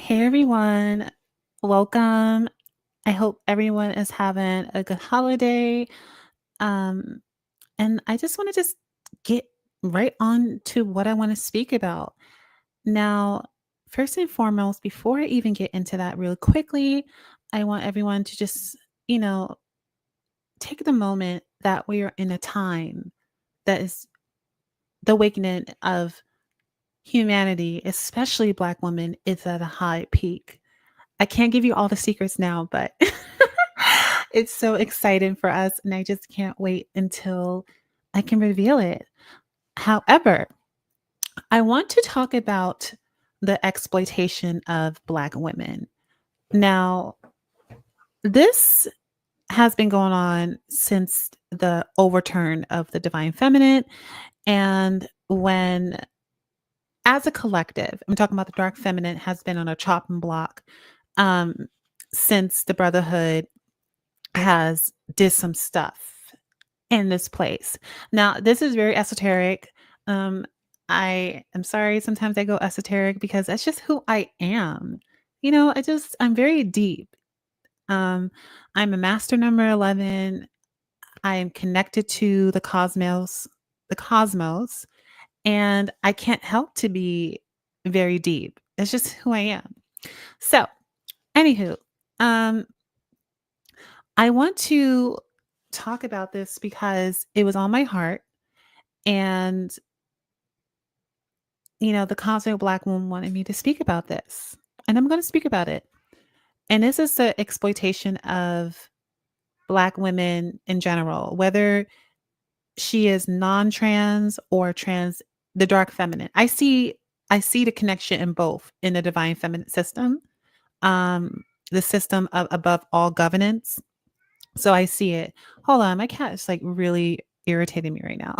Hey everyone, welcome. I hope everyone is having a good holiday. Um, and I just want to just get right on to what I want to speak about. Now, first and foremost, before I even get into that real quickly, I want everyone to just, you know, take the moment that we are in a time that is the awakening of humanity, especially Black women, is at a high peak. I can't give you all the secrets now, but it's so exciting for us, and I just can't wait until I can reveal it. However, I want to talk about the exploitation of Black women. Now, this has been going on since the overturn of the divine feminine. And when, as a collective, I'm talking about the dark feminine, has been on a chopping block um, since the Brotherhood has did some stuff in this place. Now, this is very esoteric. Um, I am sorry sometimes I go esoteric because that's just who I am. I'm very deep. Um, I'm a master number 11. I am connected to the cosmos, and I can't help to be very deep. It's just who I am. So, anywho, um, I want to talk about this because it was on my heart. And, the Cosmic Black Woman wanted me to speak about this. And I'm going to speak about it. And this is the exploitation of Black women in general, whether she is non-trans or trans, the dark feminine. I see the connection in both in the divine feminine system, um, the system of above all governance. So I see it. Hold on, my cat is like really irritating me right now.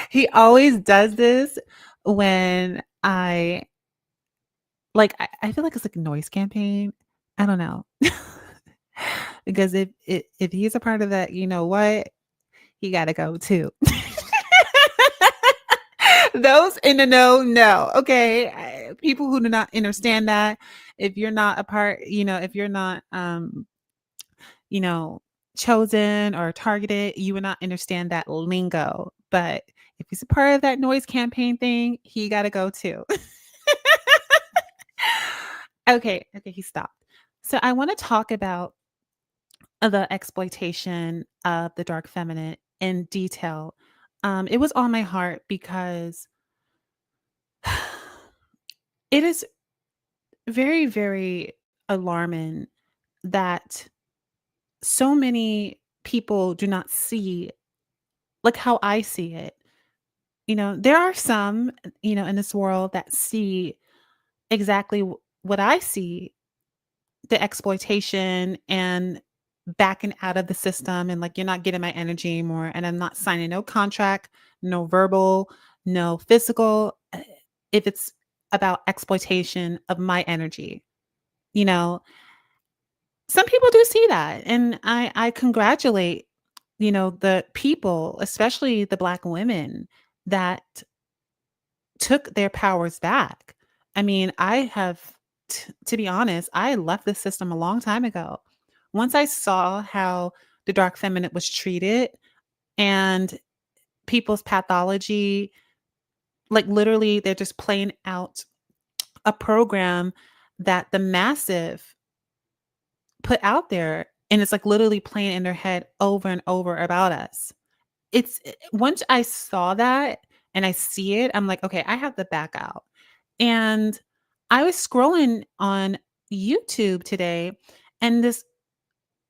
He always does this when I feel like it's like a noise campaign. I don't know. Because if he's a part of that, you know what? He gotta go too. Those in the know. Okay. People who do not understand that, if you're not a part, if you're not you know, chosen or targeted, you would not understand that lingo. But if he's a part of that noise campaign thing, he got to go too. Okay, he stopped. So I want to talk about the exploitation of the dark feminine in detail. It was on my heart because it is very, very alarming that so many people do not see like how I see it. There are some, in this world that see exactly what I see, the exploitation and backing out of the system, and like, you're not getting my energy anymore. And I'm not signing no contract, no verbal, no physical, if it's about exploitation of my energy. You know, some people do see that. And I congratulate, the people, especially the Black women that took their powers back. I mean, to be honest, I left the system a long time ago. Once I saw how the dark feminine was treated and people's pathology, like literally, they're just playing out a program that the massive put out there. And it's like literally playing in their head over and over about us. Once I saw that and I see it, I'm like, okay, I have to back out. And I was scrolling on YouTube today, and this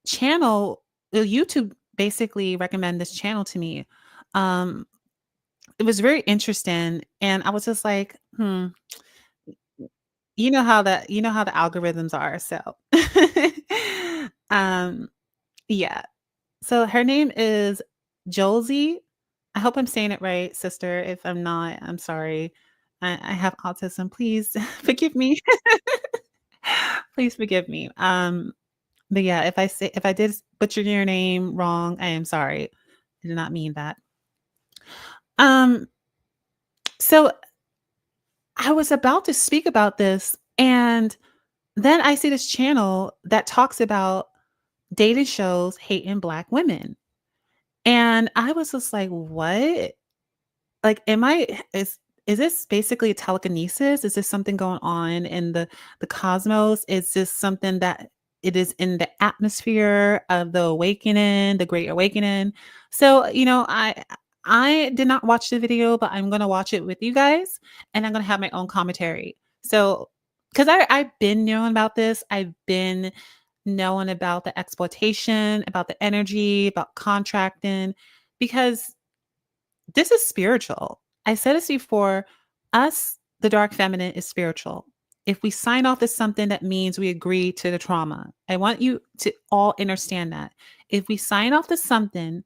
channel, YouTube basically recommended this channel to me. Um, it was very interesting, and I was just like, you know how the algorithms are. So, um, yeah. So her name is Josie. I hope I'm saying it right, sister. If I'm not, I'm sorry. I have autism. Please forgive me. Please forgive me. But yeah, if I did butcher your name wrong, I am sorry. I did not mean that. Um, so I was about to speak about this, and then I see this channel that talks about dating shows hating Black women. And I was just like, "What?" Like, am I is this basically telekinesis? Is this something going on in the cosmos? Is this something that it is in the atmosphere of the awakening, the great awakening? So, I did not watch the video, but I'm gonna watch it with you guys, and I'm gonna have my own commentary. So, because I've been knowing about this, I've been knowing about the exploitation, about the energy, about contracting, because this is spiritual. I said this before. Us, the dark feminine, is spiritual. If we sign off as something, that means we agree to the trauma. I want you to all understand that. If we sign off to something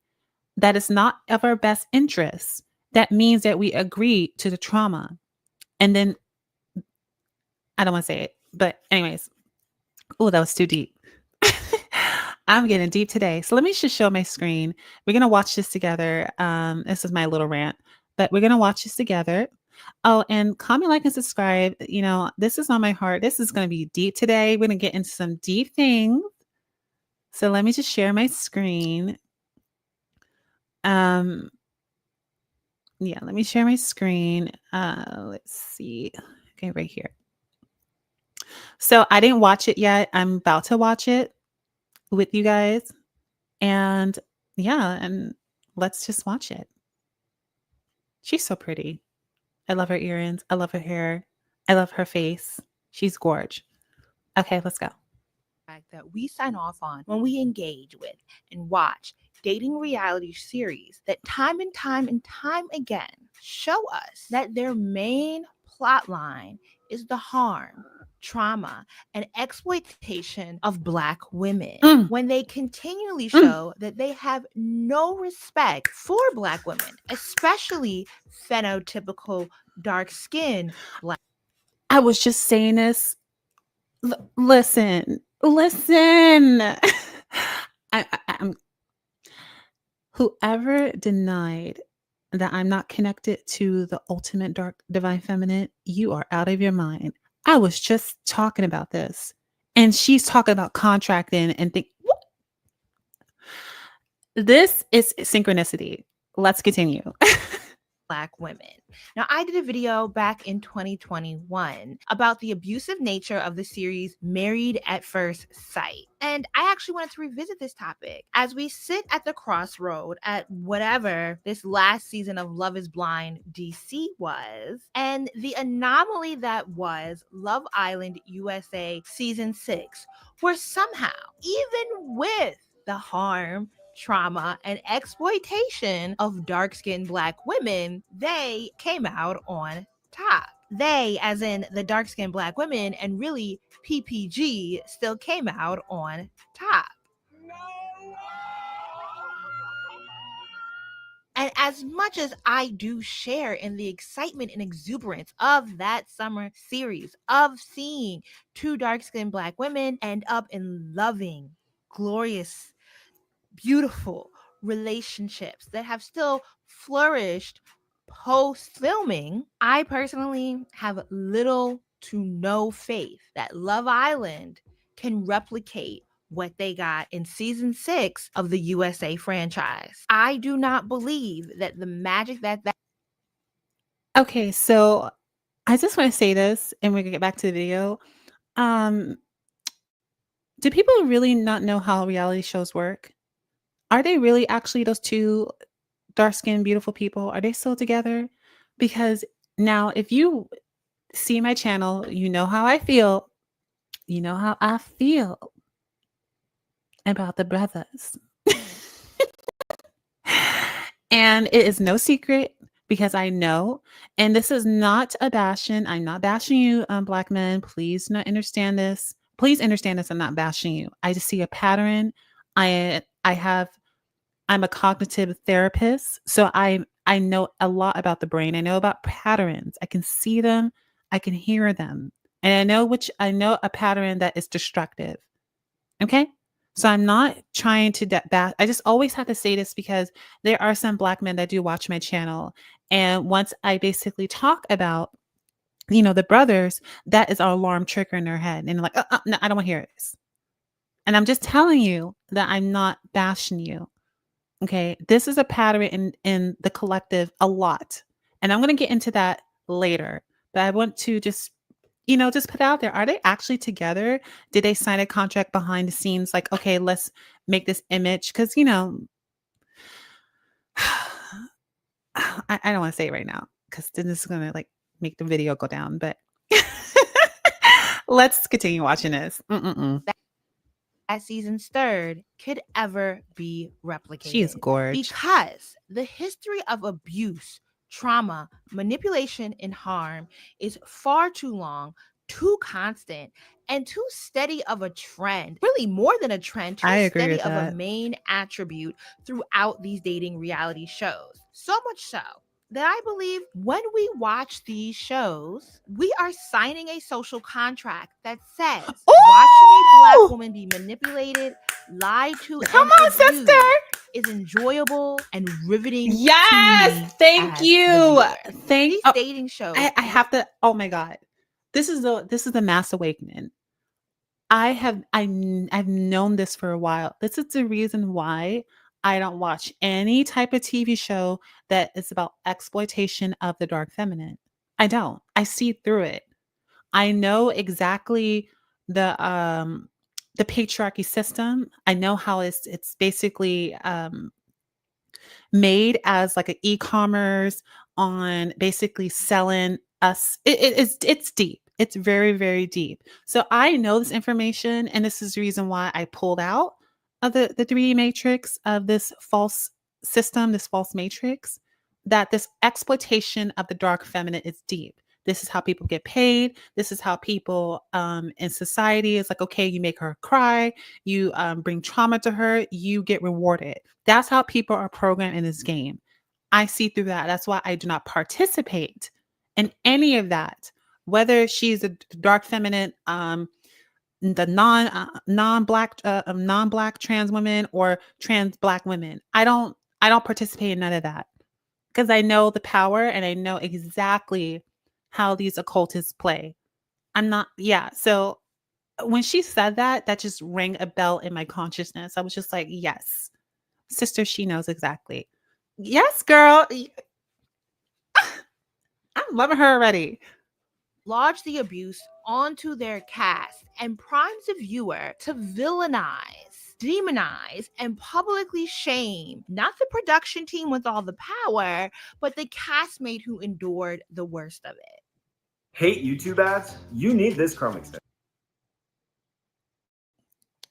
that is not of our best interest, that means that we agree to the trauma. And then I don't want to say it, but anyways, oh, that was too deep. I'm getting deep today. So let me just show my screen. We're gonna watch this together. This is my little rant, but we're gonna watch this together. Oh, and comment, like, and subscribe. This is on my heart. This is gonna be deep today. We're gonna get into some deep things. So let me just share my screen. Um, yeah, let me share my screen. Let's see. Okay, right here. So I didn't watch it yet. I'm about to watch it with you guys. And yeah, and let's just watch it. She's so pretty. I love her earrings. I love her hair. I love her face. She's gorge. Okay, let's go. That we sign off on when we engage with and watch dating reality series that time and time and time again show us that their main plot line is the harm, trauma, and exploitation of Black women. Mm, When they continually mm. show that they have no respect for Black women, especially phenotypical dark skinned Black. I was just saying this. Listen, listen. I'm whoever denied that I'm not connected to the ultimate dark divine feminine, you are out of your mind. I was just talking about this. And she's talking about contracting and think this is synchronicity. Let's continue. Black women. Now, I did a video back in 2021 about the abusive nature of the series Married at First Sight. And I actually wanted to revisit this topic as we sit at the crossroad at whatever this last season of Love is Blind DC was, and the anomaly that was Love Island USA season 6, where somehow, even with the harm, trauma, and exploitation of dark skinned Black women, they came out on top. They, as in the dark skinned Black women, and really PPG, still came out on top. And as much as I do share in the excitement and exuberance of that summer series, of seeing two dark skinned Black women end up in loving, glorious, beautiful relationships that have still flourished post filming, I personally have little to no faith that Love Island can replicate what they got in season 6 of the USA franchise. I do not believe that the magic that Okay, so I just want to say this and we can get back to the video. Um, do people really not know how reality shows work? Are they really actually those two dark skinned, beautiful people? Are they still together? Because now, if you see my channel, you know how I feel. You know how I feel about the brothers. And it is no secret because I know, and this is not a bashing. I'm not bashing you, Black men. Please not understand this. Please understand this. I'm not bashing you. I just see a pattern. I have I'm a cognitive therapist, so I know a lot about the brain. I know about patterns. I can see them, I can hear them. And I know a pattern that is destructive. Okay? So I'm not trying to I just always have to say this because there are some Black men that do watch my channel, and once I basically talk about the brothers, that is our alarm trigger in their head. And they're like, no, I don't want to hear this. And I'm just telling you that I'm not bashing you. Okay. This is a pattern in the collective a lot. And I'm going to get into that later. But I want to just, just put out there. Are they actually together? Did they sign a contract behind the scenes? Like, okay, let's make this image. Because, I don't want to say it right now because then this is going to like make the video go down. But let's continue watching this. Mm-mm-mm. That season's third could ever be She is replicated gorge. because the history of abuse, trauma, manipulation, and harm is far too long, too constant, and too steady of a trend. Really, more than a trend, too I agree steady with of a that. main attribute throughout these dating reality shows. So much so that I believe when we watch these shows, we are signing a social contract that says watching a Black Ooh! woman be manipulated, lied to, Come and on, abused sister. is enjoyable and riveting to Yes, me thank as the you. viewer. Thank These oh, dating shows, I have to oh my god. This is the mass awakening. I've known this for a while. This is the reason why I don't watch any type of TV show that is about exploitation of the dark feminine. I don't. I see through it. I know exactly the patriarchy system. I know how it's basically made as like an e-commerce on basically selling us. It's deep. It's very, very deep. So I know this information, and this is the reason why I pulled out of the 3D matrix of this false system, this false matrix, that this exploitation of the dark feminine is deep. This is how people get paid. This is how people in society is like, okay, you make her cry, you bring trauma to her, you get rewarded. That's how people are programmed in this game. I see through that. That's why I do not participate in any of that. Whether she's a dark feminine, the non-black trans women or trans black women. I don't participate in none of that because I know the power and I know exactly how these occultists play. I'm not, yeah. So when she said that, that just rang a bell in my consciousness. I was just like, yes, sister, she knows exactly. Yes, girl. I'm loving her already. lodge the abuse onto their cast and primes the viewer to villainize, demonize, and publicly shame not the production team with all the power, but the castmate who endured the worst of it. Hate YouTube ads? You need this Chrome extension.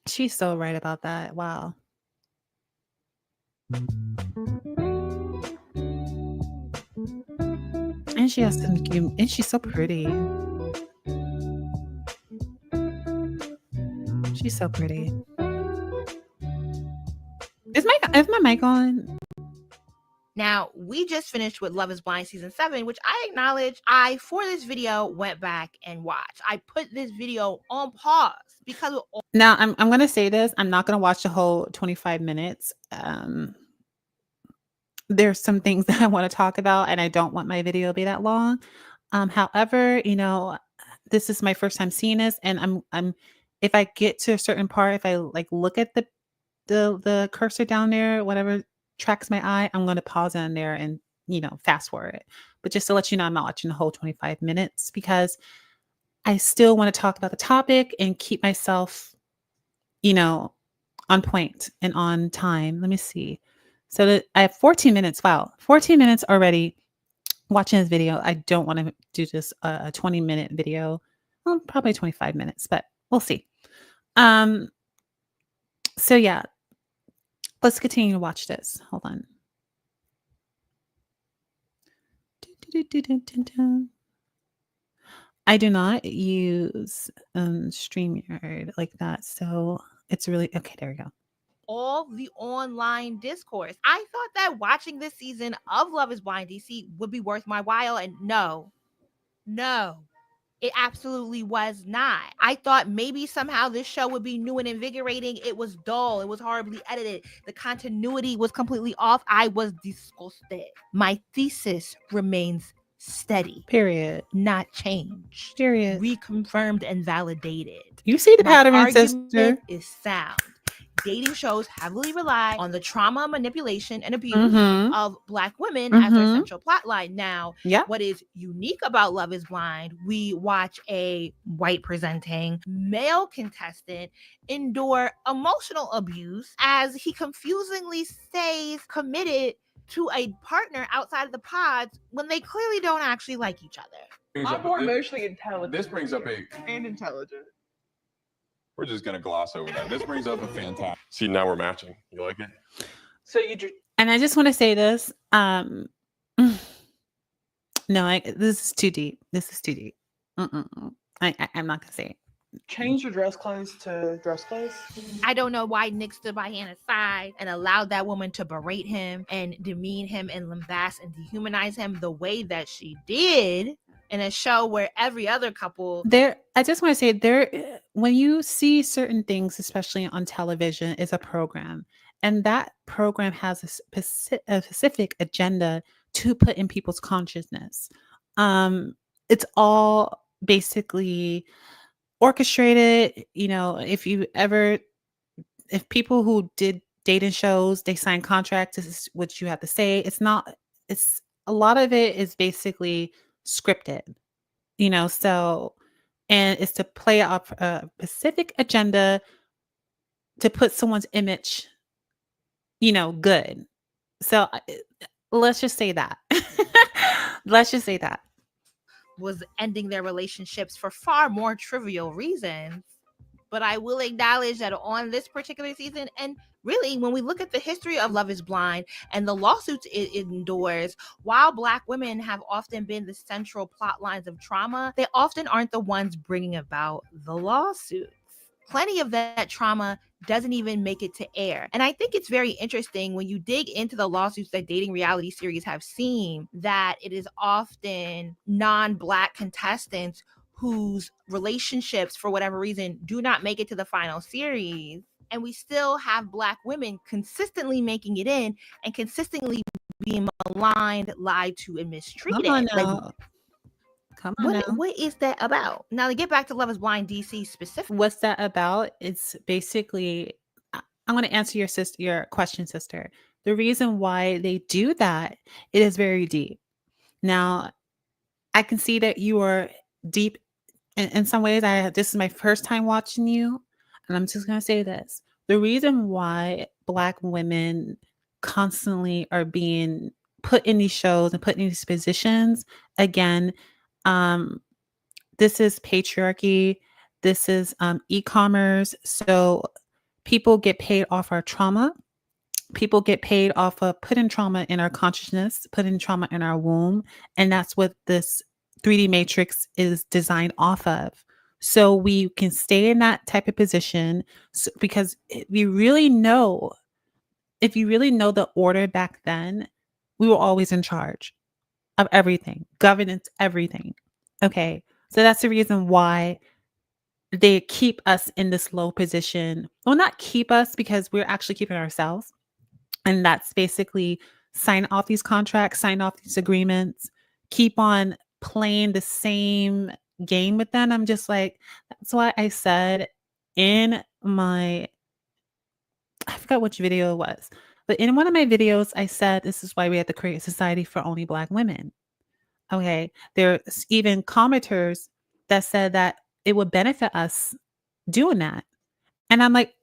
She's so right about that. Wow. And she has some cute, and she's so pretty. She's so pretty. Is my mic on? Now, we just finished with Love is Blind season 7, which I acknowledge I, for this video, went back and watched. I put this video on pause because of all Now I'm gonna say this. I'm not gonna watch the whole 25 minutes. There's some things that I want to talk about, and I don't want my video to be that long. However, this is my first time seeing this, and I'm if I get to a certain part, if I like look at the cursor down there, whatever tracks my eye, I'm gonna pause on there and fast forward it. But just to let you know, I'm not watching the whole 25 minutes because I still want to talk about the topic and keep myself, on point and on time. Let me see. So that I have 14 minutes. Wow, 14 minutes already watching this video. I don't want to do this a 20-minute video. Well, probably 25 minutes, but we'll see. So yeah, let's continue to watch this. Hold on. I do not use StreamYard like that, so it's really okay. There we go. all the online discourse. I thought that watching this season of Love is Blind DC would be worth my while, and no, it absolutely was not. I thought maybe somehow this show would be new and invigorating. It was dull. It was horribly edited. The continuity was completely off. I was disgusted. My thesis remains steady, Period. not changed, Period. reconfirmed and validated. You see the My pattern, argument sister. is sound. Dating shows heavily rely on the trauma, manipulation, and abuse Mm-hmm. of Black women as their Mm-hmm. central plotline. Now, Yeah. what is unique about Love is Blind, we watch a white presenting male contestant endure emotional abuse as he confusingly stays committed to a partner outside of the pods when they clearly don't actually like each other. I'm more emotionally intelligent. This brings up and intelligent. We're just gonna gloss over that. This brings up a fantastic. See, now we're matching. You like it? So you just And I just want to say this. No, this is too deep. This is too deep. I'm not gonna say it. change your dress clothes to dress clothes. I don't know why Nick stood by Hannah's side and allowed that woman to berate him and demean him and lambast and dehumanize him the way that she did in a show where every other couple. I just want to say when you see certain things, especially on television, is a program, and that program has a specific agenda to put in people's consciousness. It's all basically orchestrated. If people who did dating shows, they sign contracts, this is what you have to say. It's a lot of it is basically scripted, so, and it's to play up a specific agenda to put someone's image, good. So let's just say that. Let's just say that. Was ending their relationships for far more trivial reasons. But I will acknowledge that on this particular season, and really, when we look at the history of Love is Blind and the lawsuits it endures, while Black women have often been the central plot lines of trauma, they often aren't the ones bringing about the lawsuits. Plenty of that trauma doesn't even make it to air. And I think it's very interesting when you dig into the lawsuits that dating reality series have seen, that it is often non-Black contestants whose relationships, for whatever reason, do not make it to the final series. And we still have Black women consistently making it in and consistently being maligned, lied to, and mistreated. Come on now. What is that about? Now, to get back to Love is Blind DC specifically. What's that about? It's basically, I'm going to answer your question, sister. The reason why they do that, it is very deep. Now, I can see that you are deep in some ways. This is my first time watching you, and I'm just going to say this. The reason why Black women constantly are being put in these shows and put in these positions, again, this is patriarchy. This is e-commerce. So people get paid off our trauma. People get paid off of putting trauma in our consciousness, putting trauma in our womb. And that's what this 3D matrix is designed off of. So we can stay in that type of position because if you really know the order back then, we were always in charge of everything, governance, everything. Okay. So that's the reason why they keep us in this low position. Well, not keep us, because we're actually keeping ourselves. And that's basically sign off these contracts, sign off these agreements, keep on playing the same game with them. I'm just like, that's why I said I forgot which video it was, but in one of my videos, I said, this is why we have to create a society for only Black women. Okay. There's even commenters that said that it would benefit us doing that. And I'm like,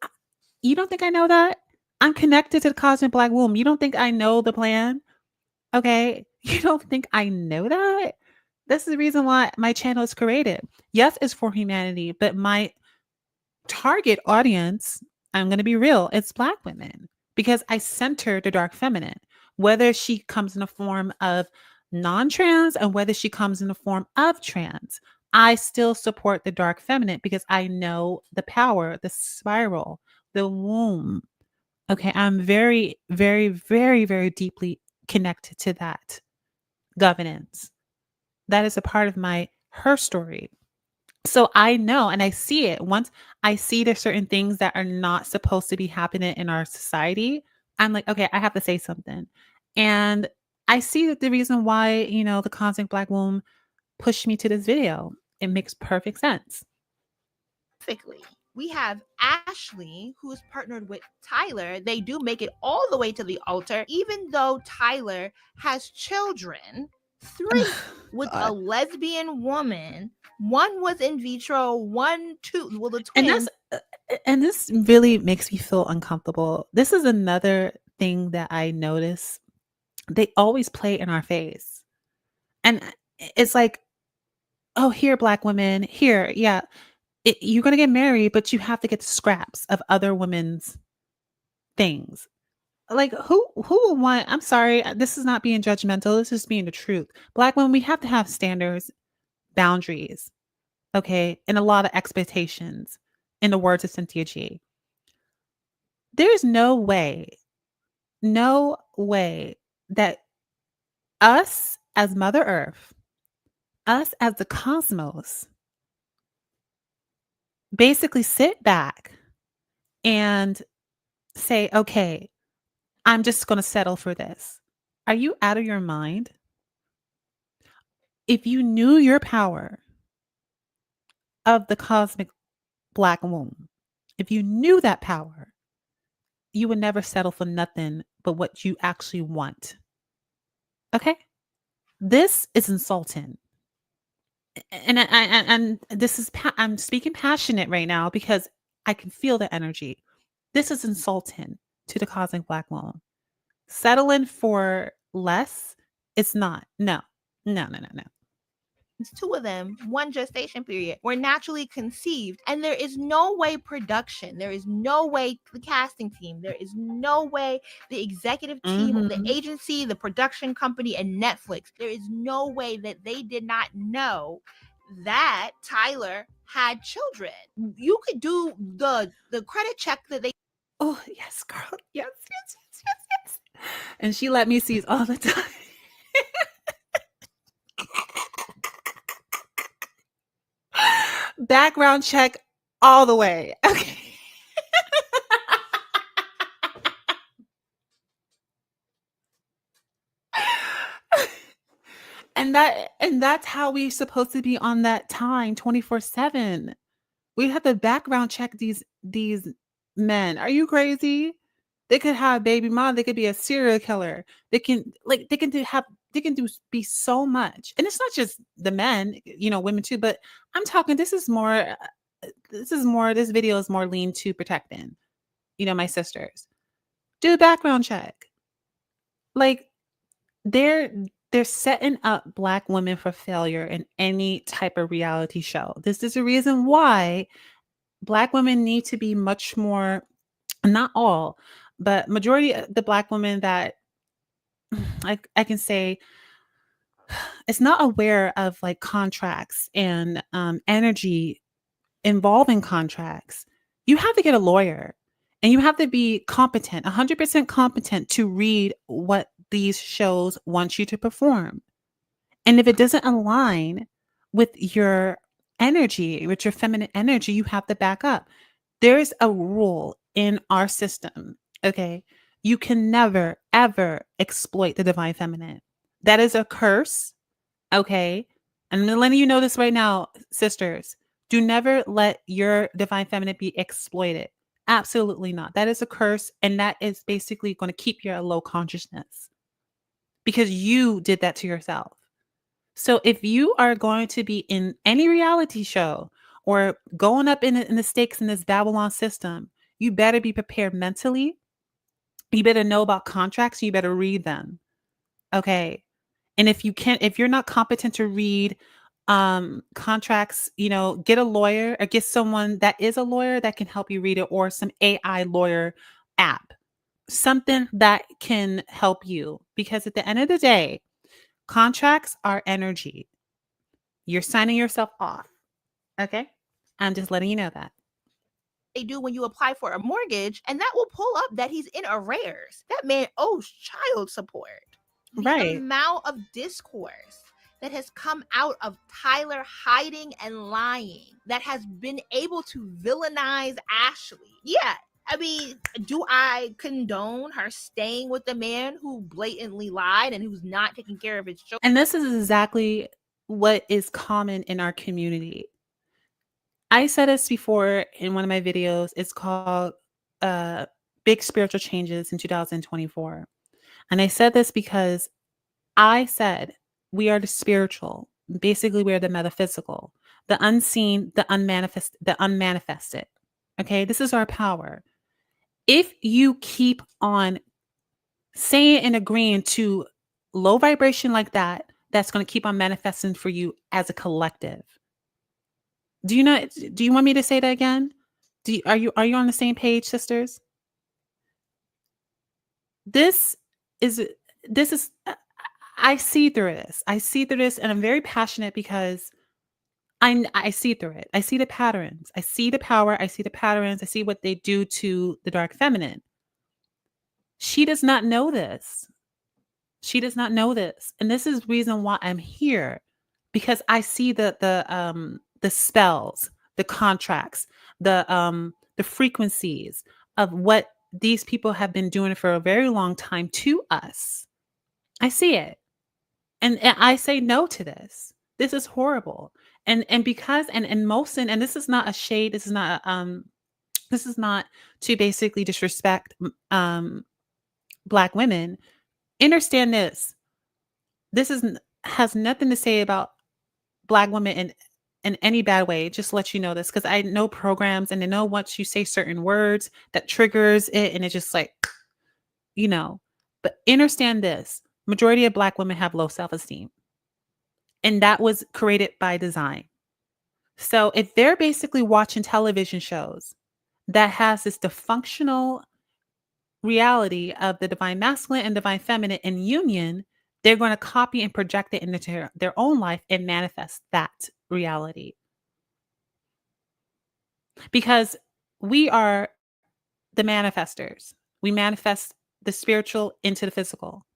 you don't think I know that? I'm connected to the cosmic Black womb. You don't think I know the plan? Okay. You don't think I know that? This is the reason why my channel is created. Yes, it's for humanity, but my target audience, I'm going to be real, it's Black women, because I center the dark feminine, whether she comes in the form of non-trans and whether she comes in the form of trans. I still support the dark feminine because I know the power, the spiral, the womb. Okay, I'm very, very, very, very deeply connected to that governance. That is a part of her story. So I know, and I see it. Once I see there's certain things that are not supposed to be happening in our society, I'm like, okay, I have to say something. And I see that the reason why, the Cosmic Black Womb pushed me to this video. It makes perfect sense. Perfectly. We have Ashley, who's partnered with Tyler. They do make it all the way to the altar, even though Tyler has children. 3 with a God. lesbian woman. 1 was in vitro, 1, 2. Well, the And twins. and this really makes me feel uncomfortable. This is another thing that I notice. They always play in our face. And it's like, oh, here, Black women, here, yeah, you're going to get married, but you have to get the scraps of other women's things. Like, who would want? I'm sorry, this is not being judgmental. This is being the truth. Black women, we have to have standards, boundaries, okay, and a lot of expectations. In the words of Cynthia G, there's no way that us as Mother Earth, us as the cosmos, basically sit back and say, okay, I'm just going to settle for this. Are you out of your mind? If you knew your power of the cosmic black womb, if you knew that power, you would never settle for nothing but what you actually want. Okay? This is insulting. And this is I'm speaking passionate right now because I can feel the energy. This is insulting to the cosmic black womb. Settling for less, it's not. No. No, no, no, no. 2 of them, 1 gestation period, were naturally conceived. And there is no way production, there is no way the casting team, there is no way the executive team, the agency, the production company, and Netflix, there is no way that they did not know that Tyler had children. You could do the credit check that they. Oh, yes, girl. Yes, yes, yes, yes, yes. And she let me see all the time. Background check all the way. Okay. And that's how we supposed to be on that time 24/7. We have to background check these men. Are you crazy? They could have baby mom, they could be a serial killer. They can do be so much. And it's not just the men, women too, but I'm talking this video is more lean to protecting, my sisters. Do a background check. Like they're they're setting up black women for failure in any type of reality show. This is a reason why black women need to be much more, not all, but majority of the black women that I can say it's not aware of like contracts and energy involving contracts. You have to get a lawyer and you have to be competent, 100% competent to read what these shows want you to perform. And if it doesn't align with your energy, with your feminine energy, you have to back up. There's a rule in our system, okay? You can never, ever exploit the divine feminine. That is a curse, okay? And I'm letting you know this right now, sisters. Do never let your divine feminine be exploited. Absolutely not. That is a curse, and that is basically going to keep you at a low consciousness because you did that to yourself. So if you are going to be in any reality show or going up in the stakes in this Babylon system, you better be prepared mentally. You better know about contracts. You better read them. Okay. And if you're not competent to read contracts, get a lawyer or get someone that is a lawyer that can help you read it, or some AI lawyer app, something that can help you. Because at the end of the day, contracts are energy. You're signing yourself off. Okay? I'm just letting you know that. They do when you apply for a mortgage, and that will pull up that he's in arrears. That man owes child support. The Right. amount of discourse that has come out of Tyler hiding and lying, that has been able to villainize Ashley. Yeah, I mean, do I condone her staying with the man who blatantly lied and who's not taking care of his children? And this is exactly what is common in our community. I said this before in one of my videos. It's called Big Spiritual Changes in 2024. And I said this because I said we are the spiritual. Basically, we are the metaphysical, the unseen, the unmanifested. Okay, this is our power. If you keep on saying and agreeing to low vibration like that, that's going to keep on manifesting for you as a collective. Do you want me to say that again? Are you on the same page, sisters? This is this is I see through this. I see through this and I'm very passionate because I see through it. I see the patterns. I see the power. I see the patterns. I see what they do to the dark feminine. She does not know this. She does not know this. And this is the reason why I'm here, because I see the spells, the contracts, the frequencies of what these people have been doing for a very long time to us. I see it. And I say no to this. This is horrible. And because and most and this is not a shade, this is not to basically disrespect Black women. Understand this. This has nothing to say about Black women in any bad way. Just let you know this, because I know programs and I know once you say certain words that triggers it and it's just like, you know. But understand this. Majority of Black women have low self-esteem. And that was created by design. So if they're basically watching television shows that has this dysfunctional reality of the divine masculine and divine feminine in union, they're going to copy and project it into their own life and manifest that reality. Because we are the manifestors. We manifest the spiritual into the physical.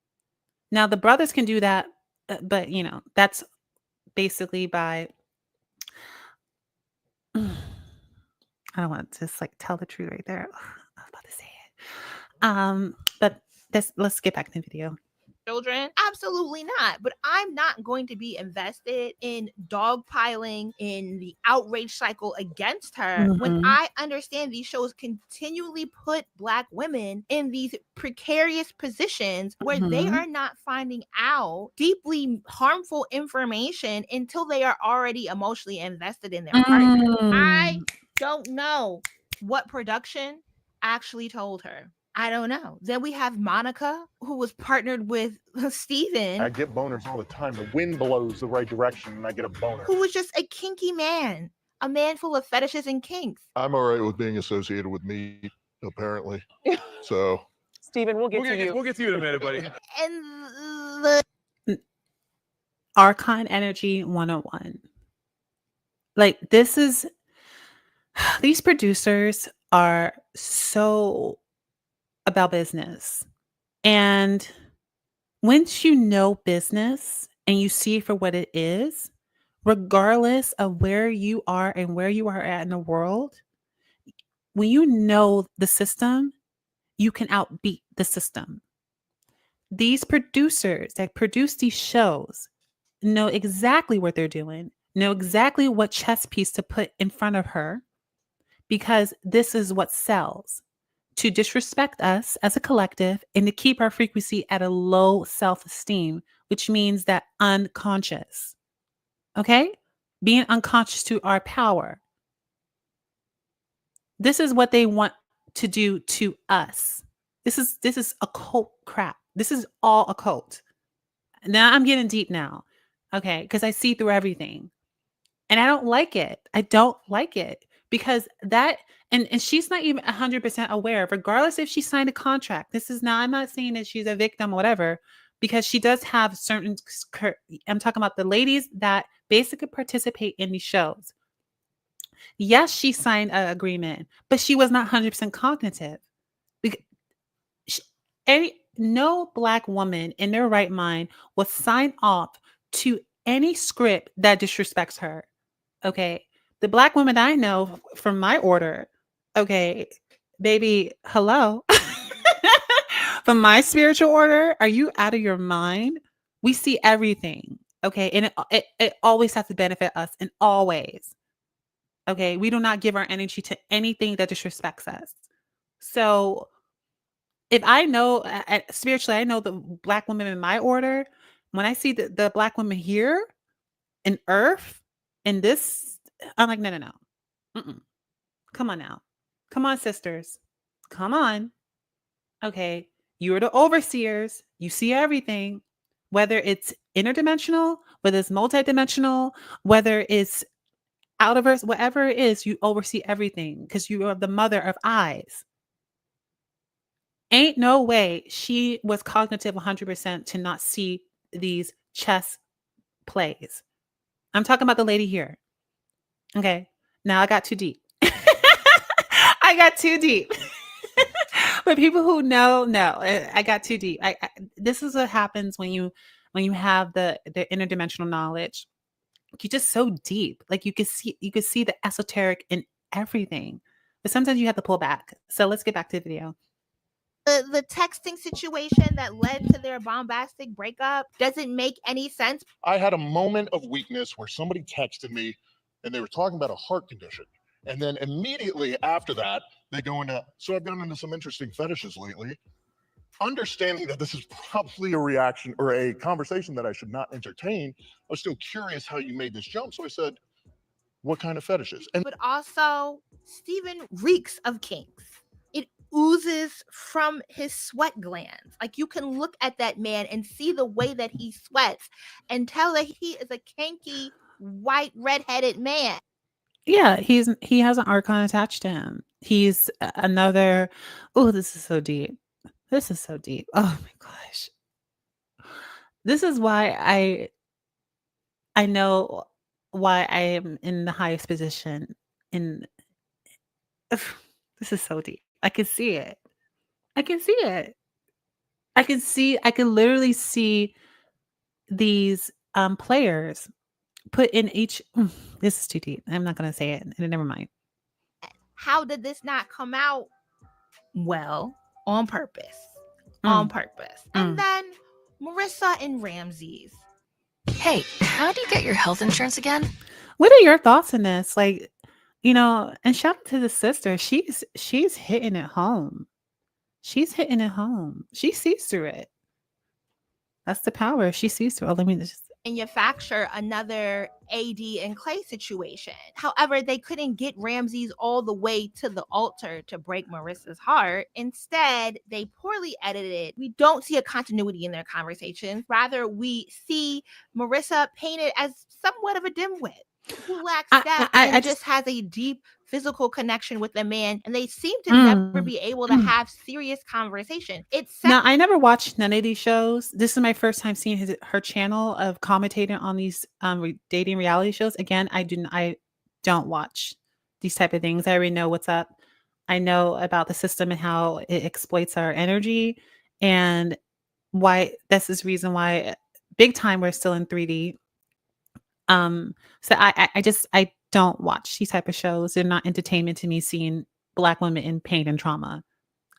Now, the brothers can do that, but that's basically by I don't want to just like tell the truth right there. I was about to say it. But let's get back to the video. Children? Absolutely not. But I'm not going to be invested in dogpiling in the outrage cycle against her when Mhm. I understand these shows continually put Black women in these precarious positions where they Mhm. are not finding out deeply harmful information until they are already emotionally invested in their partner. I don't know what production actually told her. I don't know. Then we have Monica, who was partnered with Steven. I get boners all the time. The wind blows the right direction and I get a boner. Who was just a kinky man, a man full of fetishes and kinks. I'm all right with being associated with meat, apparently. So, Steven, we'll get to you. We'll get to you in a minute, buddy. And the Archon Energy 101. Like these producers are so about business. And once you know business and you see it for what it is, regardless of where you are and where you are at in the world, when you know the system, you can outbeat the system. These producers that produce these shows know exactly what they're doing, know exactly what chess piece to put in front of her, because this is what sells. To disrespect us as a collective and to keep our frequency at a low self-esteem, which means that unconscious. Okay? Being unconscious to our power. This is what they want to do to us. This is occult crap. This is all occult. Now I'm getting deep now. Okay? Because I see through everything. And I don't like it. I don't like it because that, and she's not even 100% aware, regardless if she signed a contract. I'm not saying that she's a victim or whatever, because she does have certain, I'm talking about the ladies that basically participate in these shows. Yes, she signed an agreement, but she was not 100% cognitive. Because no Black woman in their right mind will sign off to any script that disrespects her. Okay. The Black women I know from my order, okay, baby, hello. From my spiritual order, are you out of your mind? We see everything, okay? And it always has to benefit us in all ways. Okay? We do not give our energy to anything that disrespects us. So, if I know spiritually, I know the black women in my order, when I see the black women here in earth in this, I'm like, no, no, no. Mm-mm. Come on now. Come on, sisters. Come on. Okay. You are the overseers. You see everything, whether it's interdimensional, whether it's multidimensional, whether it's out of earth, whatever it is, you oversee everything because you are the mother of eyes. Ain't no way she was cognitive 100% to not see these chess plays. I'm talking about the lady here. Okay. Now I got too deep. I got too deep. But people who know, I got too deep. This is what happens when you have the interdimensional knowledge. You're just so deep. Like you could see the esoteric in everything. But sometimes you have to pull back. So let's get back to the video. The texting situation that led to their bombastic breakup doesn't make any sense. I had a moment of weakness where somebody texted me and they were talking about a heart condition. And then immediately after that, they go into, so I've gone into some interesting fetishes lately, understanding that this is probably a reaction or a conversation that I should not entertain. I was still curious how you made this jump. So I said, what kind of fetishes? And But also, Stephen reeks of kinks. It oozes from his sweat glands. Like you can look at that man and see the way that he sweats and tell that he is a kinky, white, redheaded man. Yeah, he has an archon attached to him. He's another. Oh, this is so deep. This is so deep. Oh my gosh. This is why I know why I am in the highest position in. This is so deep. I can see it. I can see it. I can literally see these players put in each. This is too deep. I'm not gonna say it. Never mind. How did this not come out? Well, on purpose. On purpose. And then Marissa and Ramses. Hey, how do you get your health insurance again? What are your thoughts on this? Like, and shout out to the sister. She's hitting it home. She's hitting it home. She sees through it. That's the power. She sees through it. Let me just Manufacture another AD and Clay situation. However, they couldn't get Ramses all the way to the altar to break Marissa's heart. Instead, they poorly edited. We don't see a continuity in their conversations. Rather, we see Marissa painted as somewhat of a dimwit who lacks depth and just has a deep physical connection with a man, and they seem to never be able to have serious conversation. Now, I never watched none of these shows. This is my first time seeing her channel of commentating on these dating reality shows. Again, I don't watch these type of things. I already know what's up. I know about the system and how it exploits our energy, and why this is reason why big time we're still in 3D. So I don't watch these type of shows. They're not entertainment to me, seeing Black women in pain and trauma.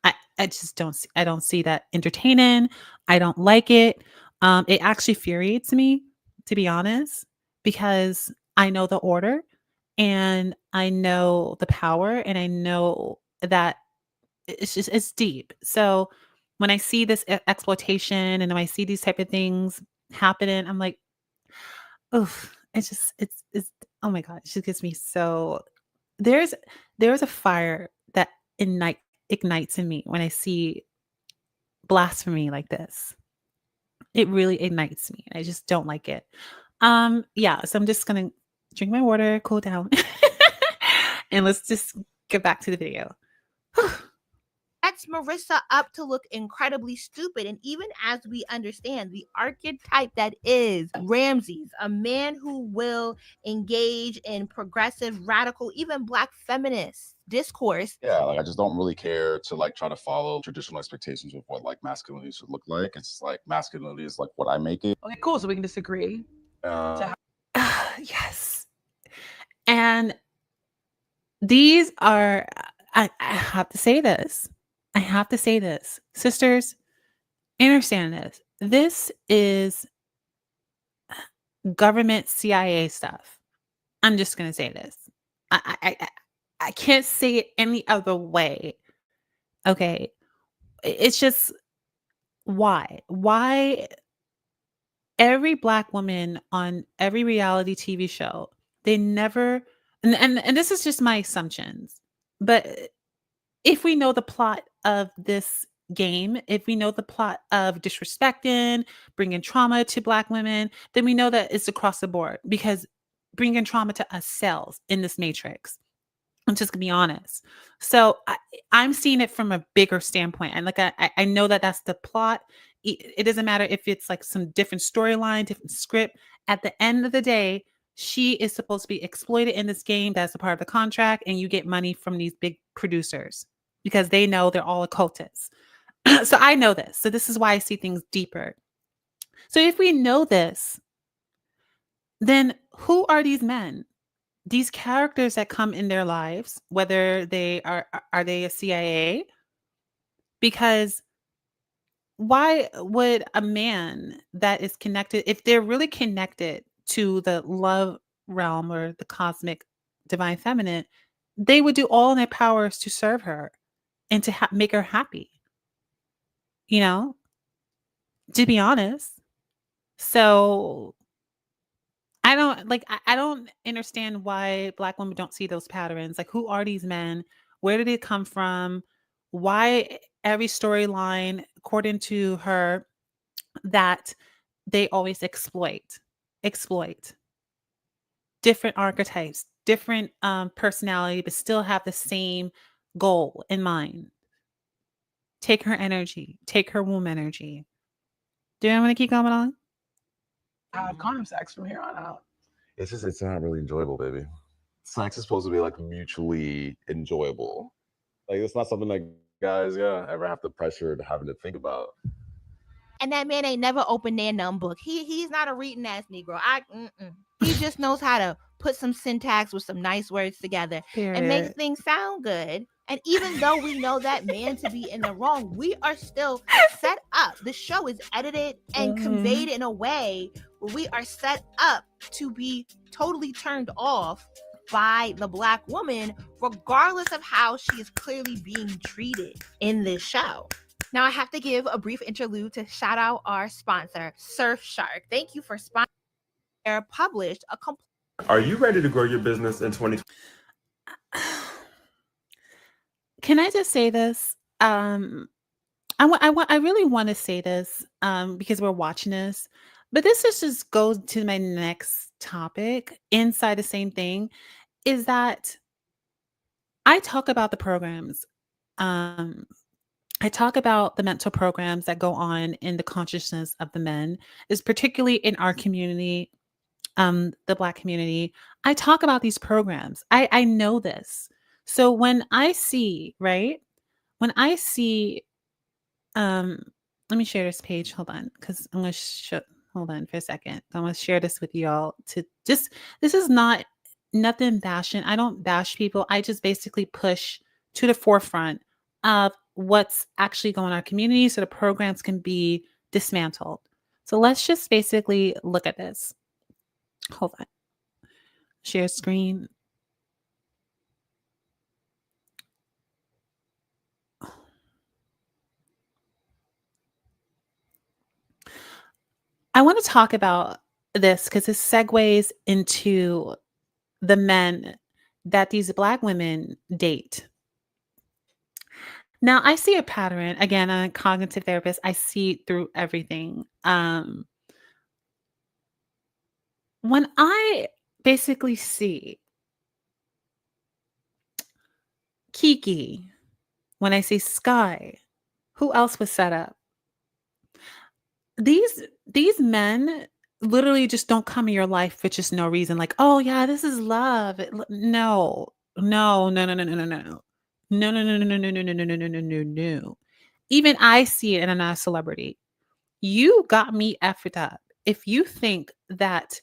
I just don't see that entertaining. I don't like it. It actually infuriates me, to be honest, because I know the order and I know the power and I know that it's deep. So when I see this exploitation and when I see these type of things happening, I'm like, oof, it's oh my god, it just gets me so there's a fire that ignites in me when I see blasphemy like this. It really ignites me. I just don't like it. Yeah, so I'm just gonna drink my water, cool down, and let's just get back to the video. Sets Marissa up to look incredibly stupid. And even as we understand the archetype that is Ramses, a man who will engage in progressive, radical, even Black feminist discourse. Yeah, like I just don't really care to like try to follow traditional expectations of what like masculinity should look like. It's like masculinity is like what I make it. Okay, cool. So we can disagree. Yes. And these are I have to say this. I have to say this. Sisters, understand this. This is government CIA stuff. I'm just gonna say this. I can't say it any other way. Okay. It's just why? Why every black woman on every reality TV show, they never and this is just my assumptions. But if we know the plot of this game, if we know the plot of disrespecting, bringing trauma to black women, then we know that it's across the board because bringing trauma to us sells in this matrix. I'm just gonna be honest. So I'm seeing it from a bigger standpoint, and like I know that that's the plot. It doesn't matter if it's like some different storyline, different script. At the end of the day, she is supposed to be exploited in this game. That's a part of the contract, and you get money from these big producers because they know they're all occultists. So I know this. So this is why I see things deeper. So if we know this, then who are these men? These characters that come in their lives, whether they are they a CIA? Because why would a man that is connected, if they're really connected to the love realm or the cosmic divine feminine, they would do all in their powers to serve her and to make her happy, you know, to be honest. So I don't understand why black women don't see those patterns. Like, who are these men? Where did it come from? Why every storyline, according to her, that they always exploit different archetypes, different personality, but still have the same goal in mind. Take her energy, take her womb energy. Do you want to keep going on? Have condom sex from here on out. It's not really enjoyable, baby. Sex is supposed to be like mutually enjoyable. Like it's not something that guys, ever have the pressure to having to think about. And that man ain't never opened their numb book. He's not a reading ass Negro. He just knows how to put some syntax with some nice words together and make Period. things sound good. And even though we know that man to be in the wrong, we are still set up. The show is edited and conveyed in a way where we are set up to be totally turned off by the black woman, regardless of how she is clearly being treated in this show. Now I have to give a brief interlude to shout out our sponsor, Surfshark. Thank you for sponsoring. They're published a complete. Are you ready to grow your business in 2020? Can I just say this? I really want to say this because we're watching this, but this is just goes to my next topic inside the same thing is that I talk about the programs. Um, I talk about the mental programs that go on in the consciousness of the men, is particularly in our community, the Black community. I talk about these programs. I know this. So when I see, right, when I see um, let me share this page. Hold on, because I'm gonna show. Hold on for a second. I'm gonna share this with y'all. To just this is not nothing bashing. I don't bash people. I just basically push to the forefront of what's actually going on in our community, so the programs can be dismantled. So let's just basically look at this. Hold on. Share screen. I want to talk about this because this segues into the men that these Black women date. Now, I see a pattern. Again, I'm a cognitive therapist. I see through everything. When I basically see Kiki, when I see Sky, who else was set up? These men literally just don't come in your life for just no reason. Like, oh yeah, this is love. No, no, no, no, no, no, no, no. No, no, no, no, no, no, no, no, no, no, no, no, no, no. Even I see it and I'm not a celebrity. You got me effed up. If you think that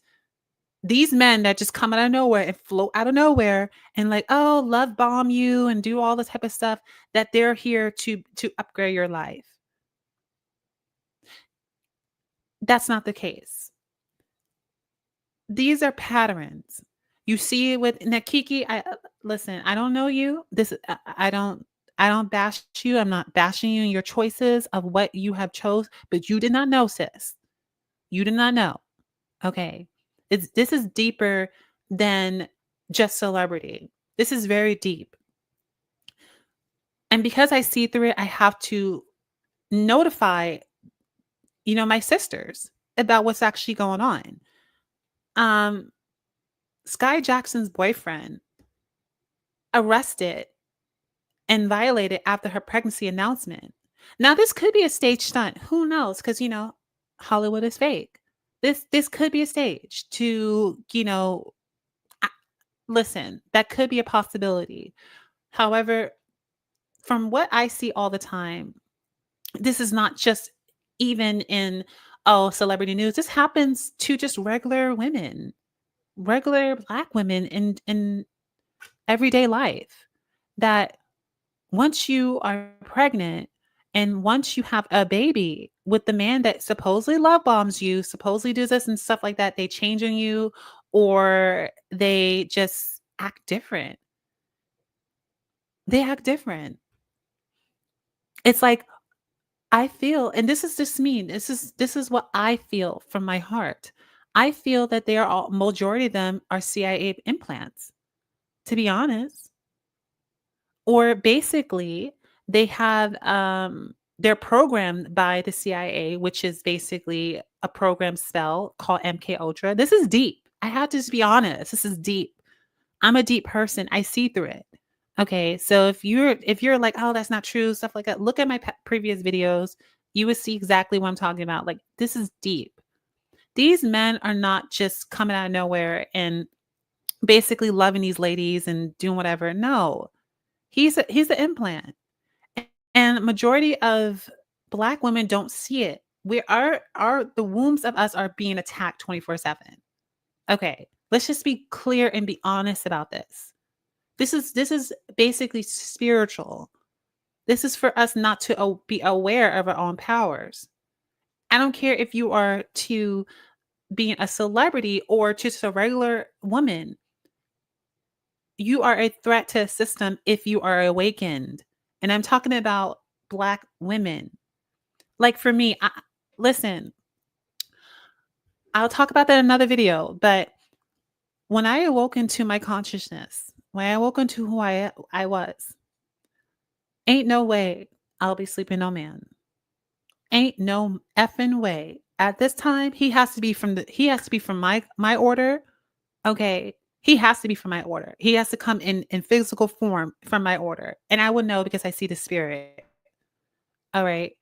These men that just come out of nowhere and float out of nowhere and like, oh, love bomb you and do all this type of stuff, that they're here to upgrade your life. That's not the case. These are patterns. You see it with Nakiki. Listen. I don't know you. I don't bash you. I'm not bashing you in your choices of what you have chose, but you did not know, sis. You did not know. Okay. This is deeper than just celebrity. This is very deep. And because I see through it, I have to notify, my sisters about what's actually going on. Sky Jackson's boyfriend arrested and violated after her pregnancy announcement. Now, this could be a stage stunt. Who knows? Because Hollywood is fake. This could be a stage to, listen, that could be a possibility. However, from what I see all the time, this is not just even in celebrity news. This happens to just regular women, regular Black women in everyday life. That once you are pregnant and once you have a baby with the man that supposedly love bombs you, supposedly does this and stuff like that, they change on you or they just act different. They act different. It's like I feel, and this is just me. This is what I feel from my heart. I feel that they are all majority of them are CIA implants, to be honest. Or basically, they have they're programmed by the CIA, which is basically a program spell called MK Ultra. This is deep. I have to just be honest. This is deep. I'm a deep person. I see through it. Okay, so if you're like, oh, that's not true, stuff like that, look at my previous videos. You would see exactly what I'm talking about. Like, this is deep. These men are not just coming out of nowhere and basically loving these ladies and doing whatever. No, he's the implant, and majority of Black women don't see it. We are the wombs of us are being attacked 24/7. Okay, let's just be clear and be honest about this. This is basically spiritual. This is for us not to be aware of our own powers. I don't care if you are to being a celebrity or just a regular woman. You are a threat to a system if you are awakened. And I'm talking about Black women. Like for me, listen, I'll talk about that in another video, but when I awoke into my consciousness, when I awoke into who I was, ain't no way I'll be sleeping no man. Ain't no effing way. At this time, he has to be from my order. Okay. He has to be from my order. He has to come in physical form from my order. And I would know because I see the spirit. All right.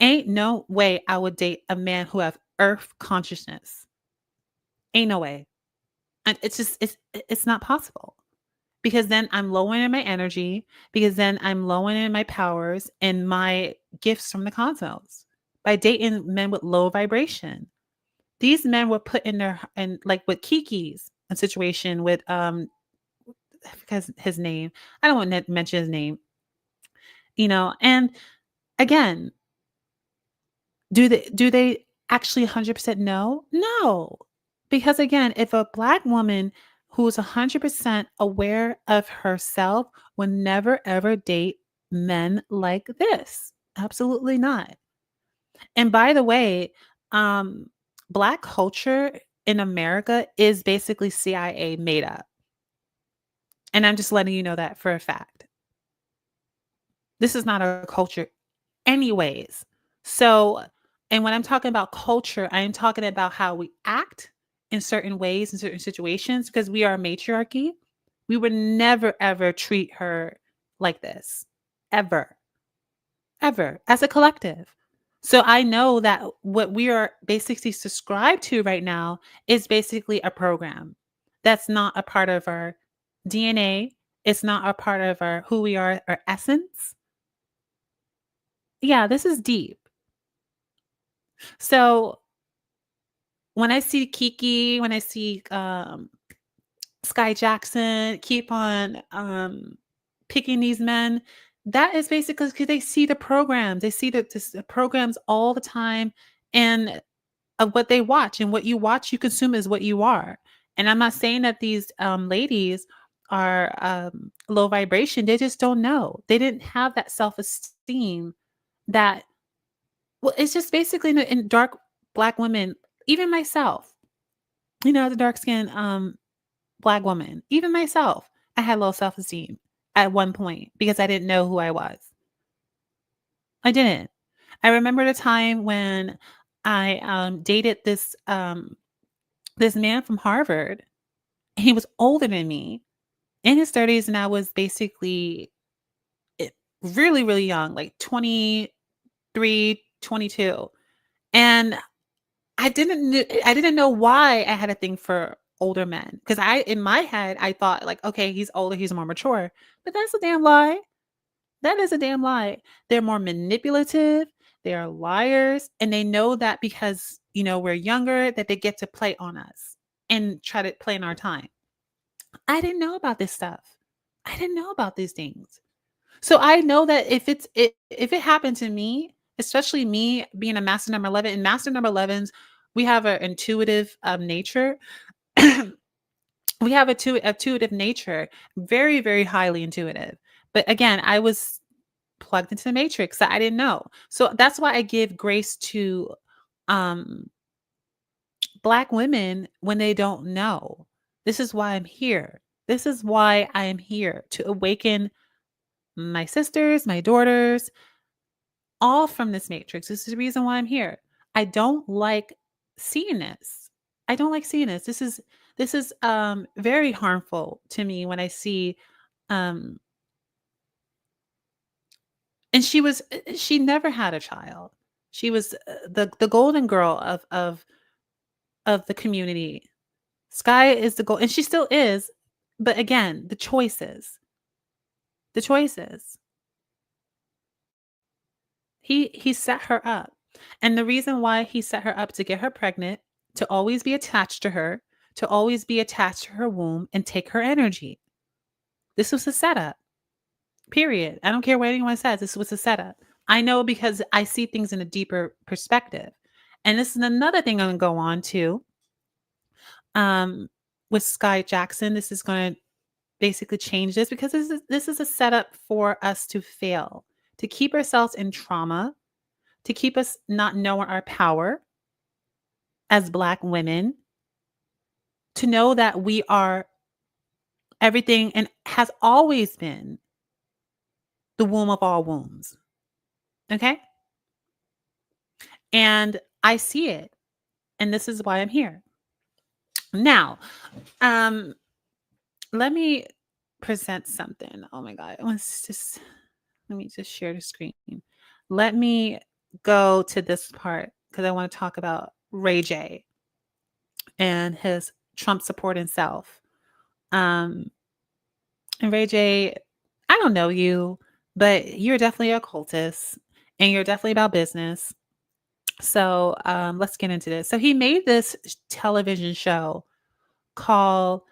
Ain't no way I would date a man who have earth consciousness. Ain't no way. And it's not possible. Because then I'm lowering my energy, because then I'm lowering my powers and my gifts from the cosmos by dating men with low vibration. These men were put in their, and like with Kiki's a situation with because his name, I don't want to mention his name, and again, do they actually 100% know? No. Because again, if a Black woman who's 100% aware of herself would never ever date men like this. Absolutely not. And by the way, Black culture in America is basically CIA made up. And I'm just letting you know that for a fact. This is not a culture anyways. So, and when I'm talking about culture, I am talking about how we act in certain ways, in certain situations, because we are a matriarchy. We would never, ever treat her like this. Ever. Ever. As a collective. So I know that what we are basically subscribed to right now is basically a program. That's not a part of our DNA. It's not a part of our who we are, our essence. Yeah, this is deep. So when I see Kiki, when I see Sky Jackson keep on picking these men, that is basically because they see the programs. They see the programs all the time, and of what they watch, and what you watch, you consume is what you are. And I'm not saying that these ladies are low vibration. They just don't know. They didn't have that self-esteem that, well, it's just basically in dark Black women, even myself, as a dark skinned Black woman, even myself, I had low self-esteem at one point because I didn't know who I was. I didn't. I remember the time when I dated this man from Harvard. He was older than me, in his 30s, and I was basically really, really young, like 23, 22. And I didn't know why I had a thing for older men, because in my head I thought like, okay, he's older, he's more mature, but that's a damn lie. That is a damn lie. They're more manipulative. They are liars, and they know that because we're younger, that they get to play on us and try to play in our time. I didn't know about this stuff. I didn't know about these things. So I know that if it happened to me, especially me being a master number 11, and master number 11s, we have an intuitive nature. We have a intuitive nature, very, very highly intuitive. But again, I was plugged into the matrix that I didn't know. So that's why I give grace to um Black women when they don't know. This is why I'm here. This is why I am here, to awaken my sisters, my daughters, all from this matrix. This is the reason why I'm here. I don't like seeing this. I don't like seeing this. This is very harmful to me when I see um and she never had a child. She was the golden girl of the community. Sky is the goal, and she still is. But again, the choices. The choices. He set her up. And the reason why he set her up, to get her pregnant, to always be attached to her, to always be attached to her womb and take her energy. This was a setup. Period. I don't care what anyone says. This was a setup. I know because I see things in a deeper perspective. And this is another thing I'm going to go on to. With Sky Jackson, this is going to basically change this, because this is a setup for us to fail, to keep ourselves in trauma, to keep us not knowing our power as Black women, to know that we are everything and has always been the womb of all wombs. Okay? And I see it. And this is why I'm here. Now, let me present something. Oh my God. Let me just share the screen. Let me go to this part because I want to talk about Ray J and his Trump supporting self. And Ray J, I don't know you, but you're definitely a cultist and you're definitely about business. So let's get into this. So he made this television show called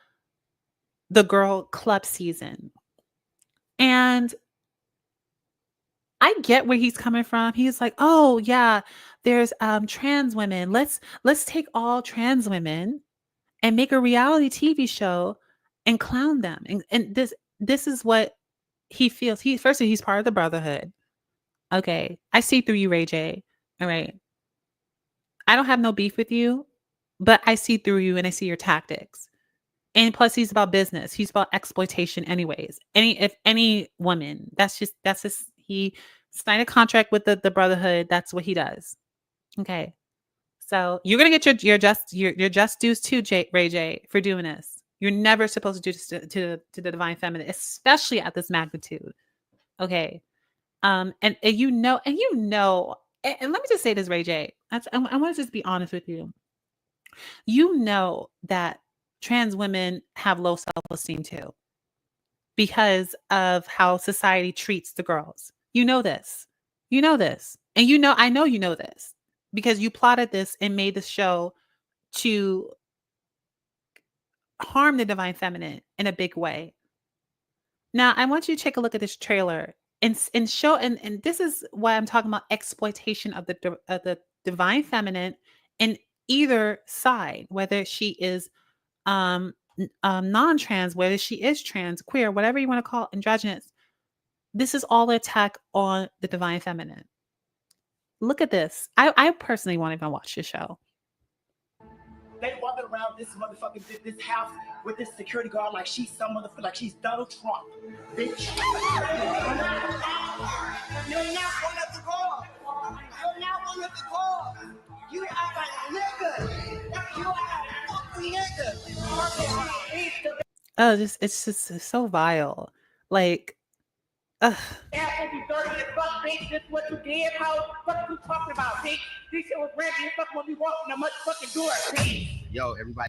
The Girl Club Season. And I get where he's coming from. He's like, oh yeah, there's trans women. Let's take all trans women and make a reality TV show and clown them. And this is what he feels. He's part of the brotherhood. Okay. I see through you, Ray J. All right. I don't have no beef with you, but I see through you and I see your tactics. And plus he's about business. He's about exploitation anyways. Any woman, that's just he signed a contract with the brotherhood. That's what he does. Okay. So you're gonna get your just dues too, Ray J, for doing this. You're never supposed to do this to the divine feminine, especially at this magnitude. Okay. And you know, and let me just say this, Ray J. I want to just be honest with you. You know that trans women have low self-esteem too, because of how society treats the girls. You know this. You know this. And I know you know this because you plotted this and made this show to harm the divine feminine in a big way. Now, I want you to take a look at this trailer and show, and this is why I'm talking about exploitation of the divine feminine in either side, whether she is non-trans, whether she is trans, queer, whatever you want to call androgynous. This is all attack on the divine feminine. Look at this. I personally won't even watch the show. They walking around this motherfucking this house with this security guard like she's some motherfucker, like she's Donald Trump. Bitch. You're not one of the girls. You're not one of the girls. You are a nigga. You are a nigga. Oh, it's just so vile. Like, ugh. After you dirty as fuck, bitch, this what you did, how fuck you talking about, bitch? This shit was ready as fuck when we walked in the motherfucking door, bitch. Yo, everybody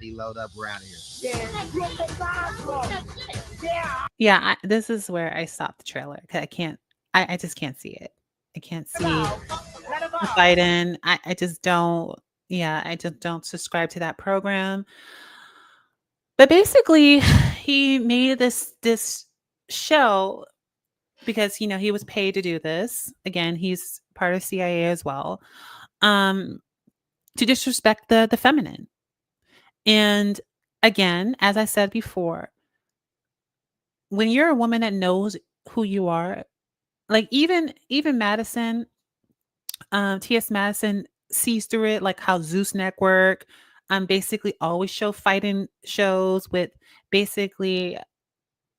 load up around here. Yeah, this is where I stopped the trailer because I just can't see it. I can't see Biden. I just don't, yeah, I just don't subscribe to that program. But basically, he made this show because, you know, he was paid to do this. Again, he's part of CIA as well, to disrespect the feminine. And again, as I said before, when you're a woman that knows who you are, like even Madison, T.S. Madison sees through it, like how Zeus Network basically always show fighting shows with basically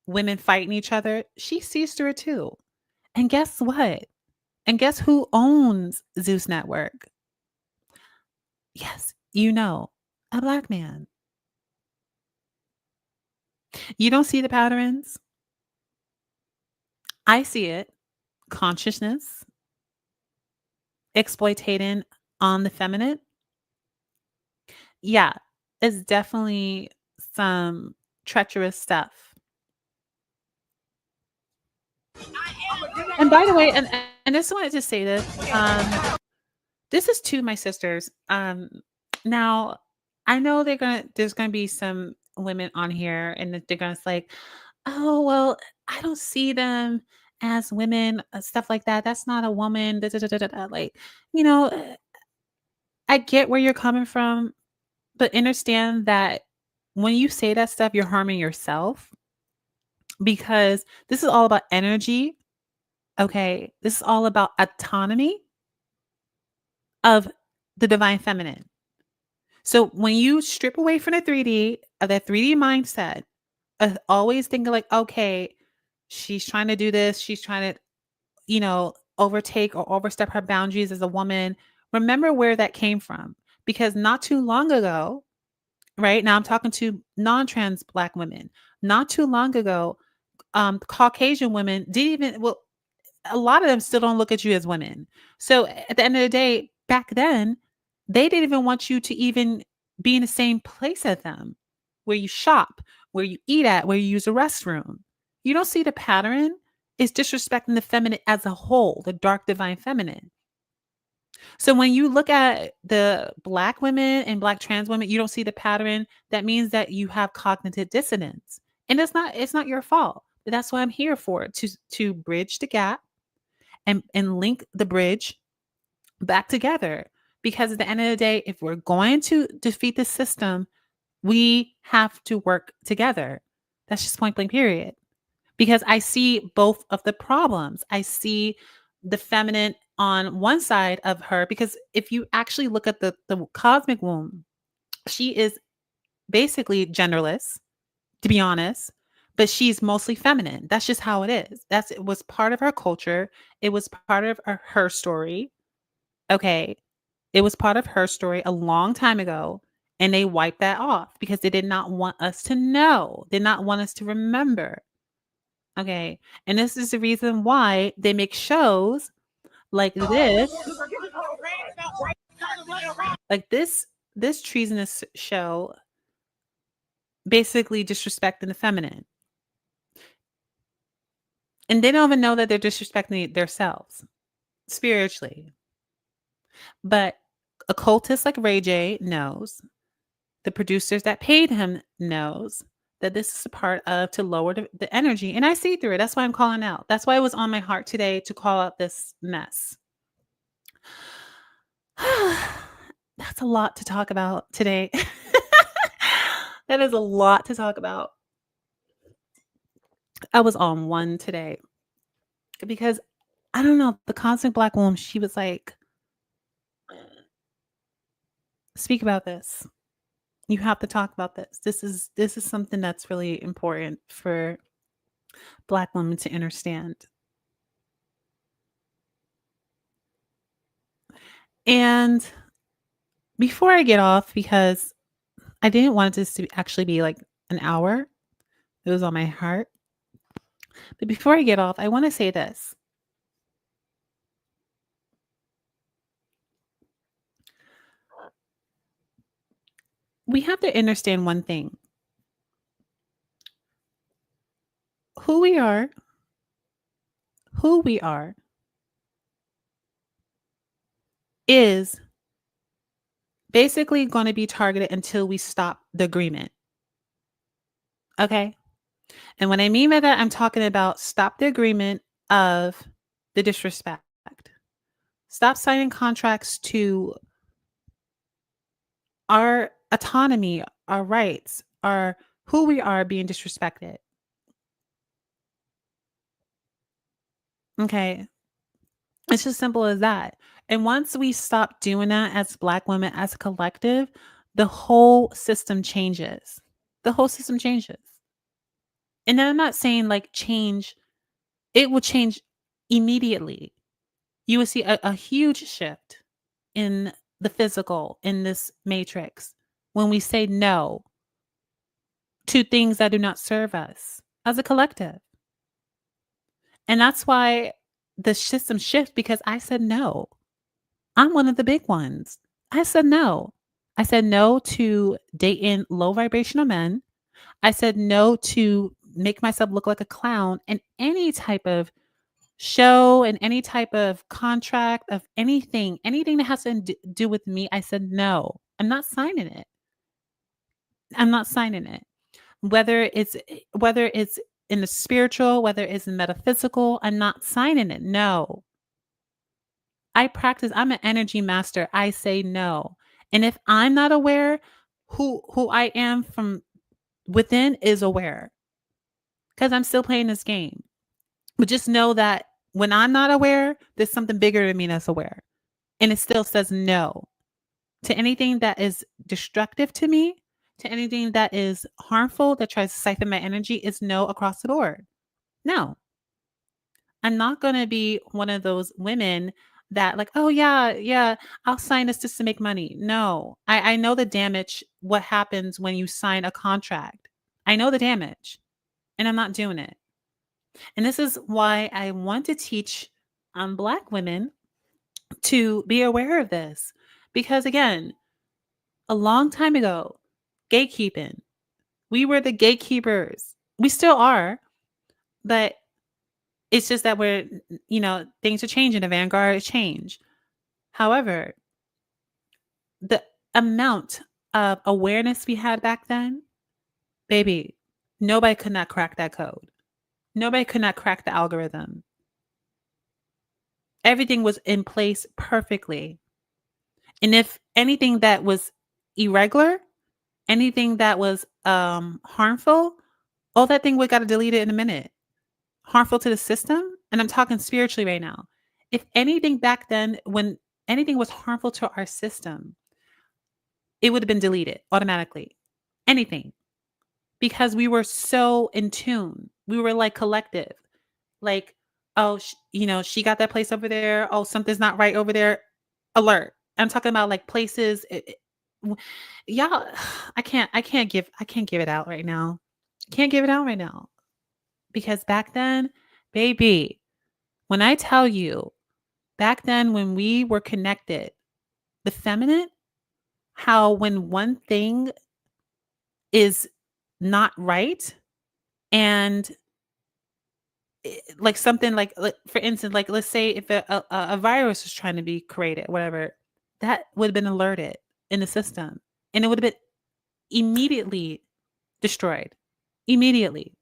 women fighting each other. She sees through it too. And guess what? And guess who owns Zeus Network? Yes, you know, a Black man. You don't see the patterns. I see it. Consciousness, exploiting on the feminine. Yeah, it's definitely some treacherous stuff. And by the way, and I just wanted to say this. This is to my sisters. Now I know there's gonna be some women on here and they're gonna say, oh well, I don't see them as women, stuff like that. That's not a woman. Da, da, da, da, da, da. Like, you know, I get where you're coming from, but understand that when you say that stuff, you're harming yourself because this is all about energy. Okay. This is all about autonomy of the divine feminine. So when you strip away from the 3D, of that 3D mindset, always thinking like, okay, she's trying to do this. She's trying to, you know, overtake or overstep her boundaries as a woman. Remember where that came from. Because not too long ago, right now I'm talking to non-trans Black women. Not too long ago, Caucasian women didn't even, well, a lot of them still don't look at you as women. So at the end of the day, back then, they didn't even want you to even be in the same place as them, where you shop, where you eat at, where you use a restroom. You don't see the pattern? It's disrespecting the feminine as a whole, the dark divine feminine. So when you look at the Black women and Black trans women, you don't see the pattern. That means that you have cognitive dissonance. And it's not your fault. But that's what I'm here for, to bridge the gap and link the bridge back together. Because at the end of the day, if we're going to defeat the system, we have to work together. That's just point blank period. Because I see both of the problems. I see the feminine on one side of her, because if you actually look at the cosmic womb, she is basically genderless, to be honest, but she's mostly feminine. That's just how it is. It was part of her culture. It was part of her story. Okay. It was part of her story a long time ago. And they wiped that off because they did not want us to know, did not want us to remember. Okay. And this is the reason why they make shows like this. Like this treasonous show, basically disrespecting the feminine. And they don't even know that they're disrespecting themselves spiritually. But occultists like Ray J knows. The producers that paid him knows that this is a part of to lower the energy. And I see through it. That's why I'm calling out. That's why it was on my heart today to call out this mess. That's a lot to talk about today. That is a lot to talk about. I was on one today because I don't know, the Cosmic Black Woman, she was like, speak about this. You have to talk about this. This is something that's really important for Black women to understand. And before I get off, because I didn't want this to actually be like an hour, it was on my heart. But before I get off, I want to say this. We have to understand one thing. Who we are is basically going to be targeted until we stop the agreement. Okay? And what I mean by that, I'm talking about stop the agreement of the disrespect. Stop signing contracts to our autonomy, our rights, our who we are being disrespected. Okay? It's just simple as that. And once we stop doing that as Black women, as a collective, the whole system changes. The whole system changes. And then I'm not saying like change, it will change immediately. You will see a huge shift in the physical, in this matrix, when we say no to things that do not serve us as a collective. And that's why the system shifts, because I said no. I'm one of the big ones. I said no. I said no to dating low vibrational men. I said no to make myself look like a clown in any type of show and any type of contract of anything that has to do with me. I said no. I'm not signing it. I'm not signing it. Whether it's in the spiritual, whether it's in metaphysical, I'm not signing it. No. I practice, I'm an energy master. I say no. And if I'm not aware, who I am from within is aware. Because I'm still playing this game. But just know that when I'm not aware, there's something bigger than me that's aware. And it still says no to anything that is destructive to me, to anything that is harmful, that tries to siphon my energy, is no across the board. No. I'm not going to be one of those women that like, oh yeah, I'll sign this just to make money. No, I know the damage, what happens when you sign a contract. I know the damage and I'm not doing it. And this is why I want to teach Black women to be aware of this. Because again, a long time ago, gatekeeping, we were the gatekeepers. We still are, but it's just that things are changing. The vanguard change. However, the amount of awareness we had back then, baby, nobody could not crack that code. Nobody could not crack the algorithm. Everything was in place perfectly. And if anything that was irregular, anything that was harmful, all that thing we got to delete it in a minute. Harmful to the system, and I'm talking spiritually right now. If anything back then, when anything was harmful to our system, it would have been deleted automatically. Anything. Because we were so in tune. We were like collective. Like, oh, she got that place over there. Oh, something's not right over there. Alert. I'm talking about like places. Y'all, I can't give it out right now. Can't give it out right now. Because back then, baby, when I tell you, back then when we were connected, the feminine, how when one thing is not right and like something like for instance, like let's say if a virus is trying to be created, whatever, that would have been alerted in the system, and it would have been immediately destroyed. Immediately.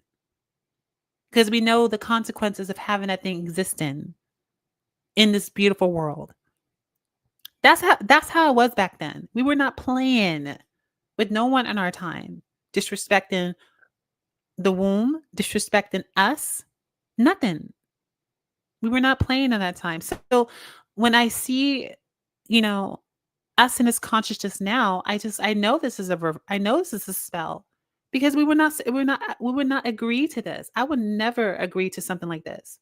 Because we know the consequences of having that thing existing in this beautiful world. That's how it was back then. We were not playing with no one in our time, disrespecting the womb, disrespecting us, nothing. We were not playing in that time. So when I see, you know, us in this consciousness now, I know this is I know this is a spell because we would not agree to this. I would never agree to something like this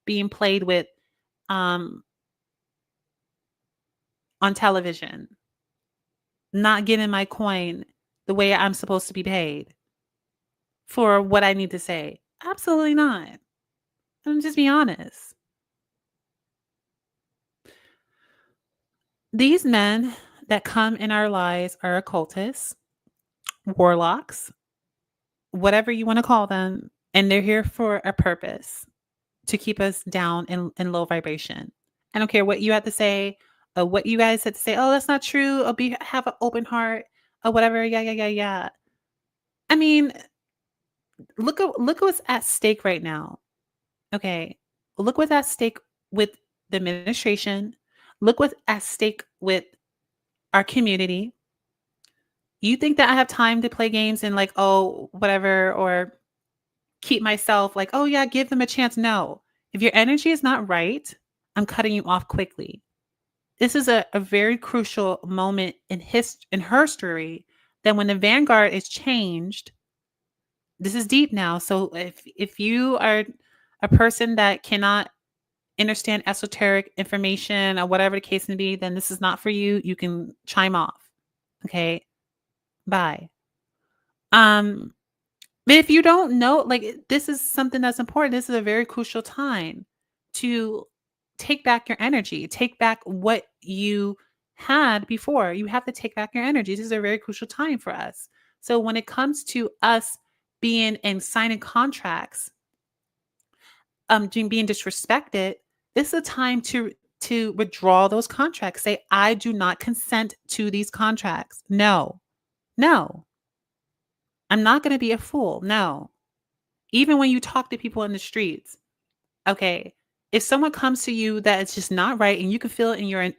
being played with um on television, not getting my coin the way I'm supposed to be paid for what I need to say. Absolutely not. I'm just be honest. These men that come in our lives are occultists, warlocks, whatever you want to call them, and they're here for a purpose to keep us down in low vibration. I don't care what you have to say, what you guys had to say. Oh, that's not true. Or have an open heart, or whatever. Yeah, yeah, yeah, yeah. I mean, look at what's at stake right now. Okay, look what's at stake with the administration. Look what's at stake with our community. You think that I have time to play games and like, oh, whatever, or keep myself like, oh yeah, give them a chance. No. If your energy is not right, I'm cutting you off quickly. This is a very crucial moment in her story that when the vanguard is changed, this is deep now. So if you are a person that cannot understand esoteric information or whatever the case may be, then this is not for you. You can chime off. Okay. Bye. But if you don't know, like this is something that's important. This is a very crucial time to take back your energy, take back what you had before. You have to take back your energy. This is a very crucial time for us. So when it comes to us being and signing contracts, being disrespected, this is a time to withdraw those contracts. Say, I do not consent to these contracts. No, no, I'm not going to be a fool. No. Even when you talk to people in the streets, okay, if someone comes to you that is just not right and you can feel it in your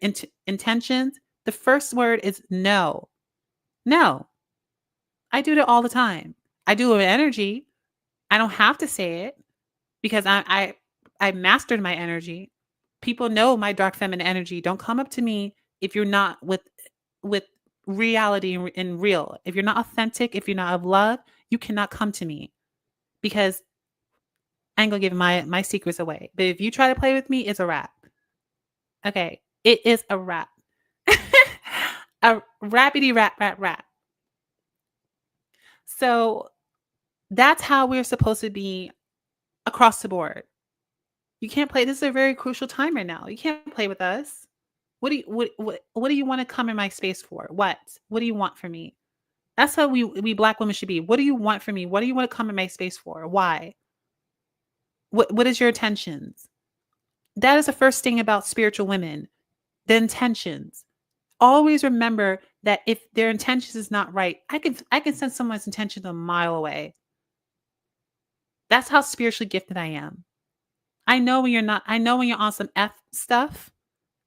intentions, the first word is no. No. I do that all the time. I do it with energy. I don't have to say it because I mastered my energy. People know my dark feminine energy. Don't come up to me if you're not with reality and real. If you're not authentic, if you're not of love, you cannot come to me because I ain't gonna give my secrets away. But if you try to play with me, it's a wrap. Okay. It is a wrap. A rapidy rap. So that's how we're supposed to be across the board. You can't play. This is a very crucial time right now. You can't play with us. What do you want to come in my space for? What? What do you want from me? That's how we black women should be. What do you want from me? What do you want to come in my space for? Why? What is your intentions? That is the first thing about spiritual women, the intentions. Always remember that if their intentions is not right, I can sense someone's intention a mile away. That's how spiritually gifted I am. I know when you're not, I know when you're on some F stuff,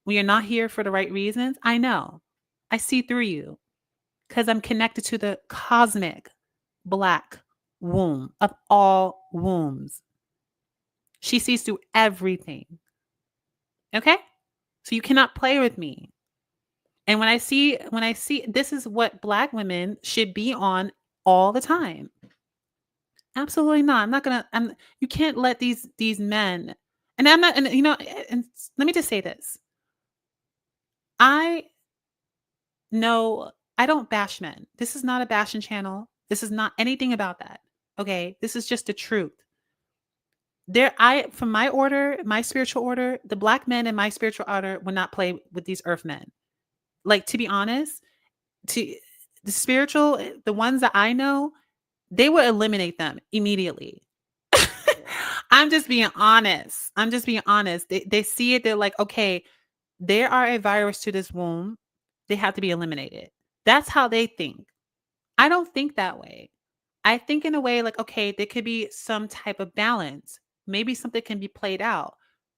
when you're not here for the right reasons. I know. I see through you because I'm connected to the cosmic black womb of all wombs. She sees through everything. Okay? So you cannot play with me. And when I see this is what black women should be on all the time. Absolutely not. You can't let these men, and I'm not, and you know, and let me just say this. I know I don't bash men. This is not a bashing channel. This is not anything about that. Okay? This is just the truth. From my order, my spiritual order, the black men in my spiritual order would not play with these earth men. Like, to be honest, to the spiritual, the ones that I know, they would eliminate them immediately. I'm just being honest. I'm just being honest. They see it. They're like, okay, there are a virus to this womb. They have to be eliminated. That's how they think. I don't think that way. I think in a way like, okay, there could be some type of balance. Maybe something can be played out.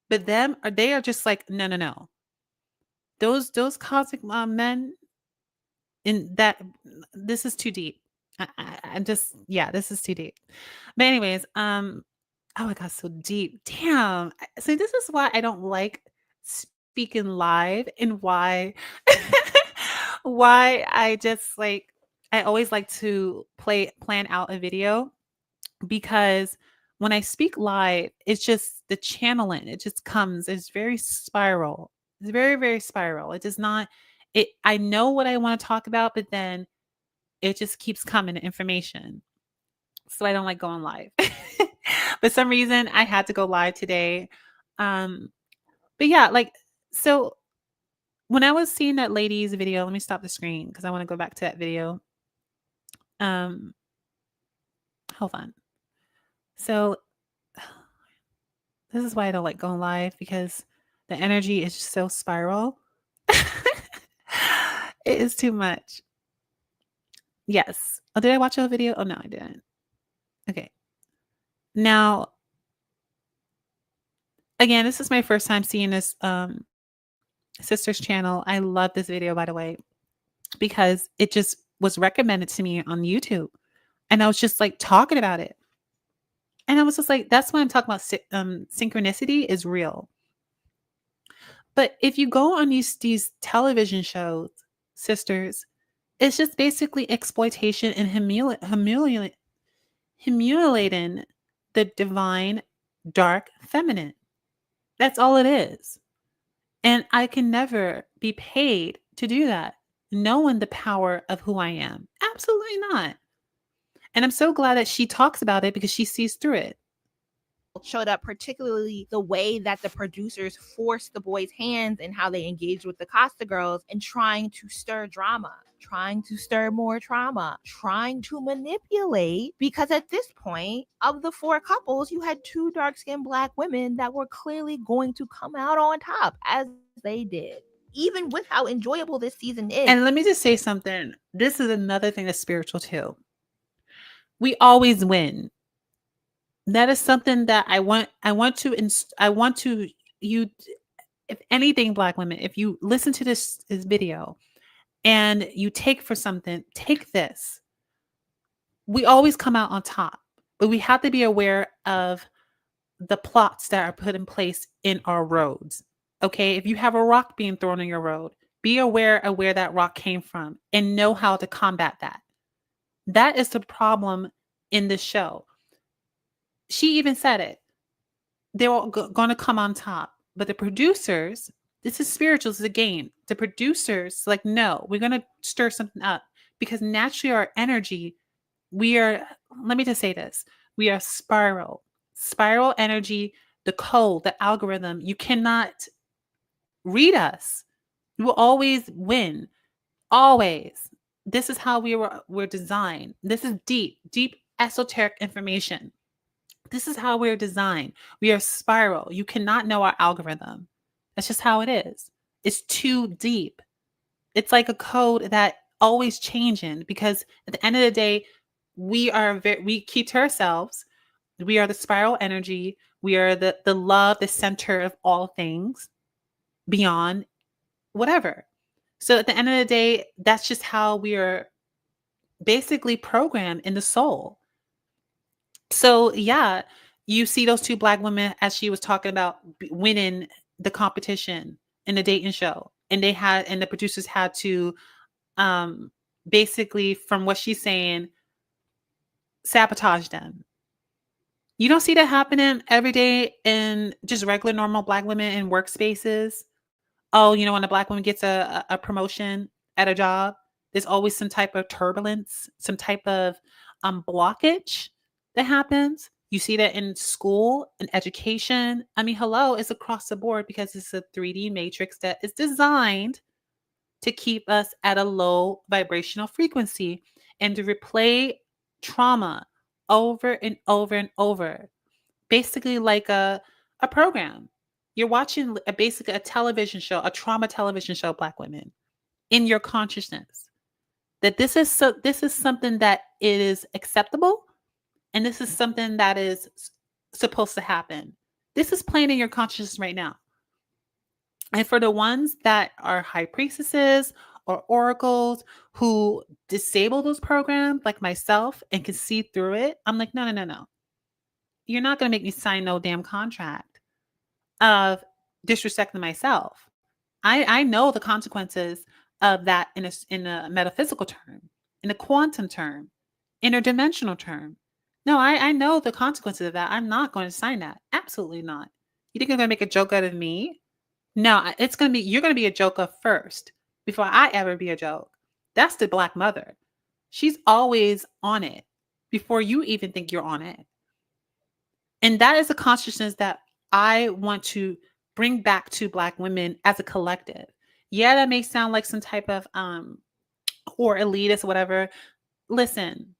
But they are just like, no, no, no. Those cosmic men in that this is too deep. I just yeah, this is too deep. But anyways, oh, it got so deep. Damn. So this is why I don't like speaking live and why why I just like I always like to plan out a video because when I speak live, it's just the channeling. It just comes. It's very spiral. It's very, very spiral. It does not it I know what I want to talk about, but then it just keeps coming to information. So I don't like going live. But some reason I had to go live today. Um, but yeah, like so when I was seeing that lady's video, let me stop the screen because I want to go back to that video. Um, hold on. So this is why I don't like going live because the energy is just so spiral. It is too much. Yes. Oh, did I watch a video? Oh no, I didn't. Okay. Now, again, this is my first time seeing this sister's channel. I love this video, by the way, because it just was recommended to me on YouTube. And I was just like talking about it. And I was just like, that's why I'm talking about synchronicity is real. But if you go on these television shows, sisters, it's just basically exploitation and humiliating the divine dark feminine. That's all it is. And I can never be paid to do that, knowing the power of who I am. Absolutely not. And I'm so glad that she talks about it because she sees through it. Showed up, particularly the way that the producers forced the boys' hands and how they engaged with the Costa girls and trying to stir drama, trying to stir more trauma, trying to manipulate. Because at this point, of the 4 couples, you had 2 dark-skinned Black women that were clearly going to come out on top, as they did. Even with how enjoyable this season is. And let me just say something. This is another thing that's spiritual too. We always win. That is something that I want to you if anything, Black women, if you listen to this video and you take for something, take this. We always come out on top, but we have to be aware of the plots that are put in place in our roads. Okay, if you have a rock being thrown on your road, be aware of where that rock came from and know how to combat that. That is the problem in the show. She even said it. They're all going to come on top. But the producers, this is spiritual, this is a game. The producers, like, no, we're going to stir something up because naturally our energy, let me just say this, we are spiral energy, the code, the algorithm. You cannot read us. You will always win. Always. This is how we're designed. This is deep esoteric information. This is how we're designed. We are spiral. You cannot know our algorithm. That's just how it is. It's too deep. It's like a code that always changing because at the end of the day, we keep to ourselves. We are the spiral energy. We are the love, the center of all things beyond whatever. So at the end of the day, that's just how we are basically programmed in the soul. So yeah, you see those 2 Black women as she was talking about winning the competition in the dating show, and the producers had to basically, from what she's saying, sabotage them. You don't see that happening every day in just regular normal Black women in workspaces. Oh, when a Black woman gets a promotion at a job, there's always some type of turbulence, some type of blockage that happens. You see that in school and education. I mean, hello, it's across the board because it's a 3D matrix that is designed to keep us at a low vibrational frequency and to replay trauma over and over and over. Basically like a program. You're watching basically a television show, a trauma television show, Black women. in your consciousness that this is something that is acceptable, and this is something that is supposed to happen. This is playing in your consciousness right now. And for the ones that are high priestesses or oracles who disable those programs, like myself, and can see through it, I'm like, no, no, no, no. You're not going to make me sign no damn contract of disrespecting myself. I know the consequences of that in a metaphysical term, in a quantum term, interdimensional term. No, I know the consequences of that. I'm not going to sign that. Absolutely not. You think you're going to make a joke out of me? No, it's going to be, you're going to be a joker first before I ever be a joke. That's the Black mother. She's always on it before you even think you're on it. And that is a consciousness that I want to bring back to Black women as a collective. Yeah, that may sound like some type of or elitist, whatever. Listen,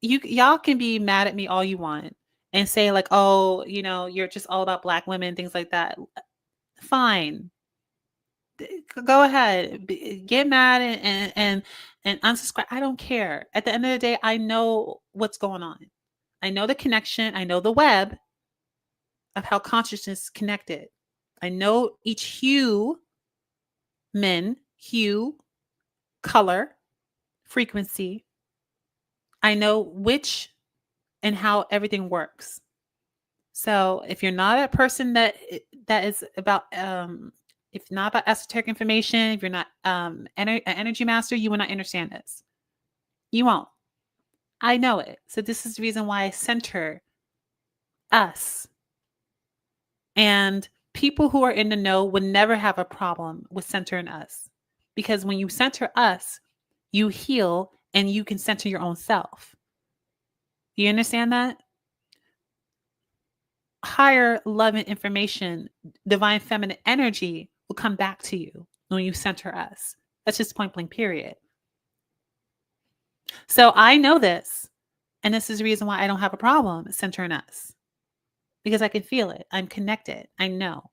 y'all can be mad at me all you want and say like, oh, you're just all about Black women, things like that. Fine. Go ahead, get mad and unsubscribe. I don't care. At the end of the day, I know what's going on. I know the connection. I know the web of how consciousness is connected. I know each hue, color, frequency. I know which and how everything works. So if you're not a person that is about if not about esoteric information, if you're not an energy master, you will not understand this. You won't. I know it. So this is the reason why I center us. And people who are in the know would never have a problem with centering us. Because when you center us, you heal and you can center your own self. You understand that? Higher love and information, divine feminine energy will come back to you when you center us. That's just point blank, period. So I know this. And this is the reason why I don't have a problem centering us. Because I can feel it. I'm connected. I know.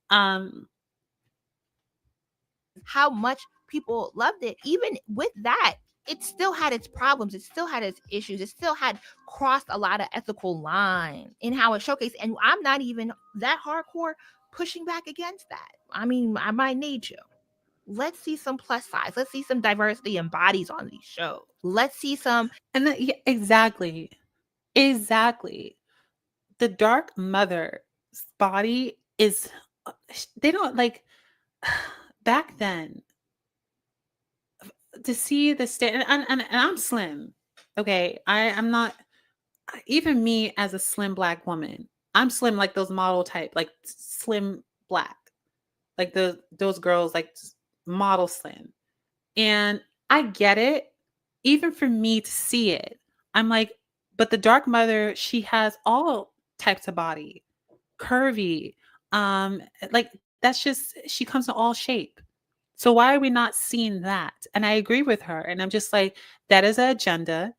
How much people loved it. Even with that, it still had its problems. It still had its issues. It still had crossed a lot of ethical lines in how it showcased. And I'm not even that hardcore pushing back against that. I mean, I might need you. Let's see some plus size. Let's see some diversity in bodies on these shows. Let's see some. And then, yeah, exactly. The Dark Mother's body is, they don't like, back then, to see the stand, and I'm slim. Okay. I'm not, even me as a slim Black woman, I'm slim like those model type, like slim Black, like those girls, like model slim. And I get it. Even for me to see it, I'm like, but the Dark Mother, she has all types of body, curvy, like that's just, she comes in all shape. So why are we not seeing that? And I agree with her. And I'm just like, that is an agenda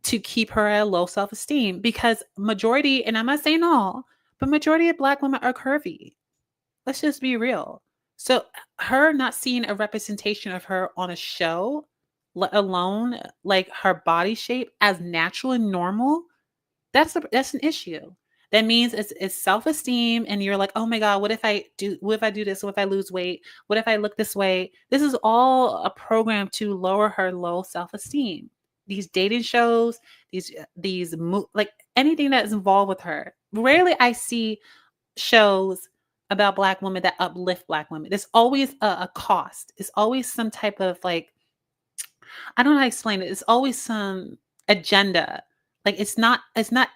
to keep her at a low self-esteem, because majority, and I'm not saying all, but majority of Black women are curvy. Let's just be real. So her not seeing a representation of her on a show, let alone like her body shape as natural and normal, that's an issue. That means it's self-esteem, and you're like, oh my God, what if I do this? What if I lose weight? What if I look this way? This is all a program to lower her low self-esteem. These dating shows, like anything that is involved with her. Rarely I see shows about Black women that uplift Black women. There's always a cost. It's always some type of like, I don't know how to explain it. It's always some agenda. Like it's not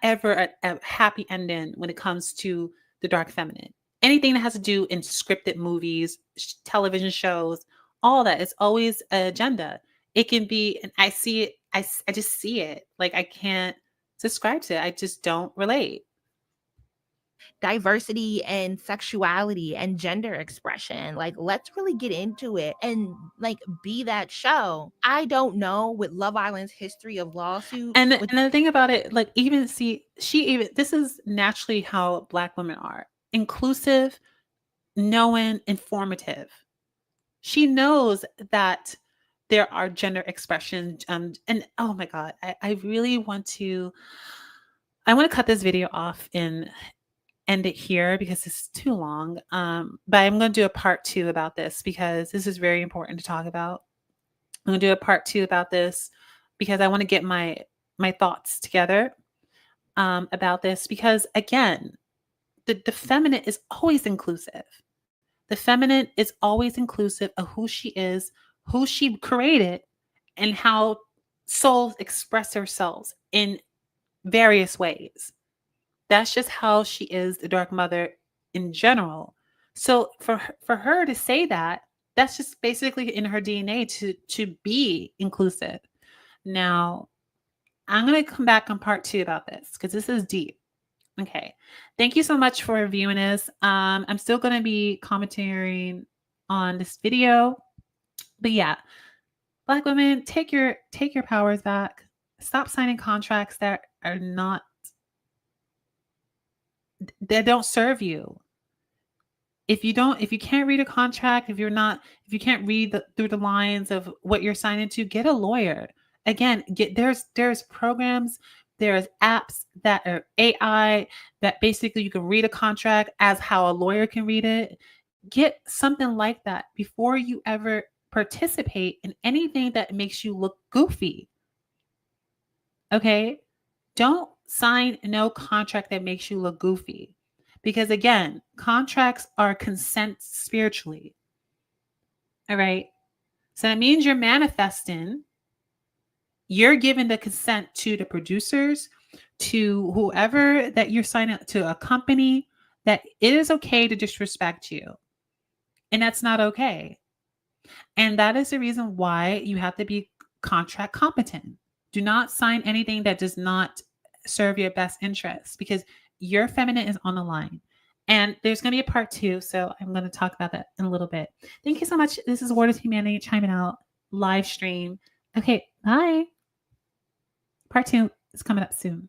ever a happy ending when it comes to the Dark Feminine. Anything that has to do in scripted movies, television shows, all that, it's always an agenda. It can be, and I see it, I just see it. Like I can't subscribe to it. I just don't relate. Diversity and sexuality and gender expression. Like, let's really get into it and like be that show. I don't know with Love Island's history of lawsuits. And the thing about it, like even this is naturally how Black women are: inclusive, knowing, informative. She knows that there are gender expressions. And oh my God, I really want to, I want to cut this video off and end it here because it's too long. But I'm going to do a part 2 about this because this is very important to talk about. I'm going to do a part 2 about this because I want to get my thoughts together about this because again, the feminine is always inclusive. The feminine is always inclusive of who she is, who she created, and how souls express themselves in various ways. That's just how she is, the Dark Mother in general. So for her to say that, that's just basically in her DNA to be inclusive. Now, I'm going to come back on part 2 about this because this is deep. Okay. Thank you so much for viewing this. I'm still going to be commentating on this video. But yeah, Black women, take your powers back. Stop signing contracts that are not, that don't serve you. If you can't read a contract, if you can't read through the lines of what you're signing to, get a lawyer. Again, there's programs, there's apps that are AI that basically you can read a contract as how a lawyer can read it. Get something like that before you ever participate in anything that makes you look goofy. Okay? Don't sign no contract that makes you look goofy. Because again, contracts are consent spiritually. All right. So that means you're manifesting, you're giving the consent to the producers, to whoever that you're signing up to, a company, that it is okay to disrespect you. And that's not okay. And that is the reason why you have to be contract competent. Do not sign anything that does not serve your best interests because your feminine is on the line. And there's going to be a part 2. So I'm going to talk about that in a little bit. Thank you so much. This is Word of Humanity chiming out live stream. Okay, bye. Part 2 is coming up soon.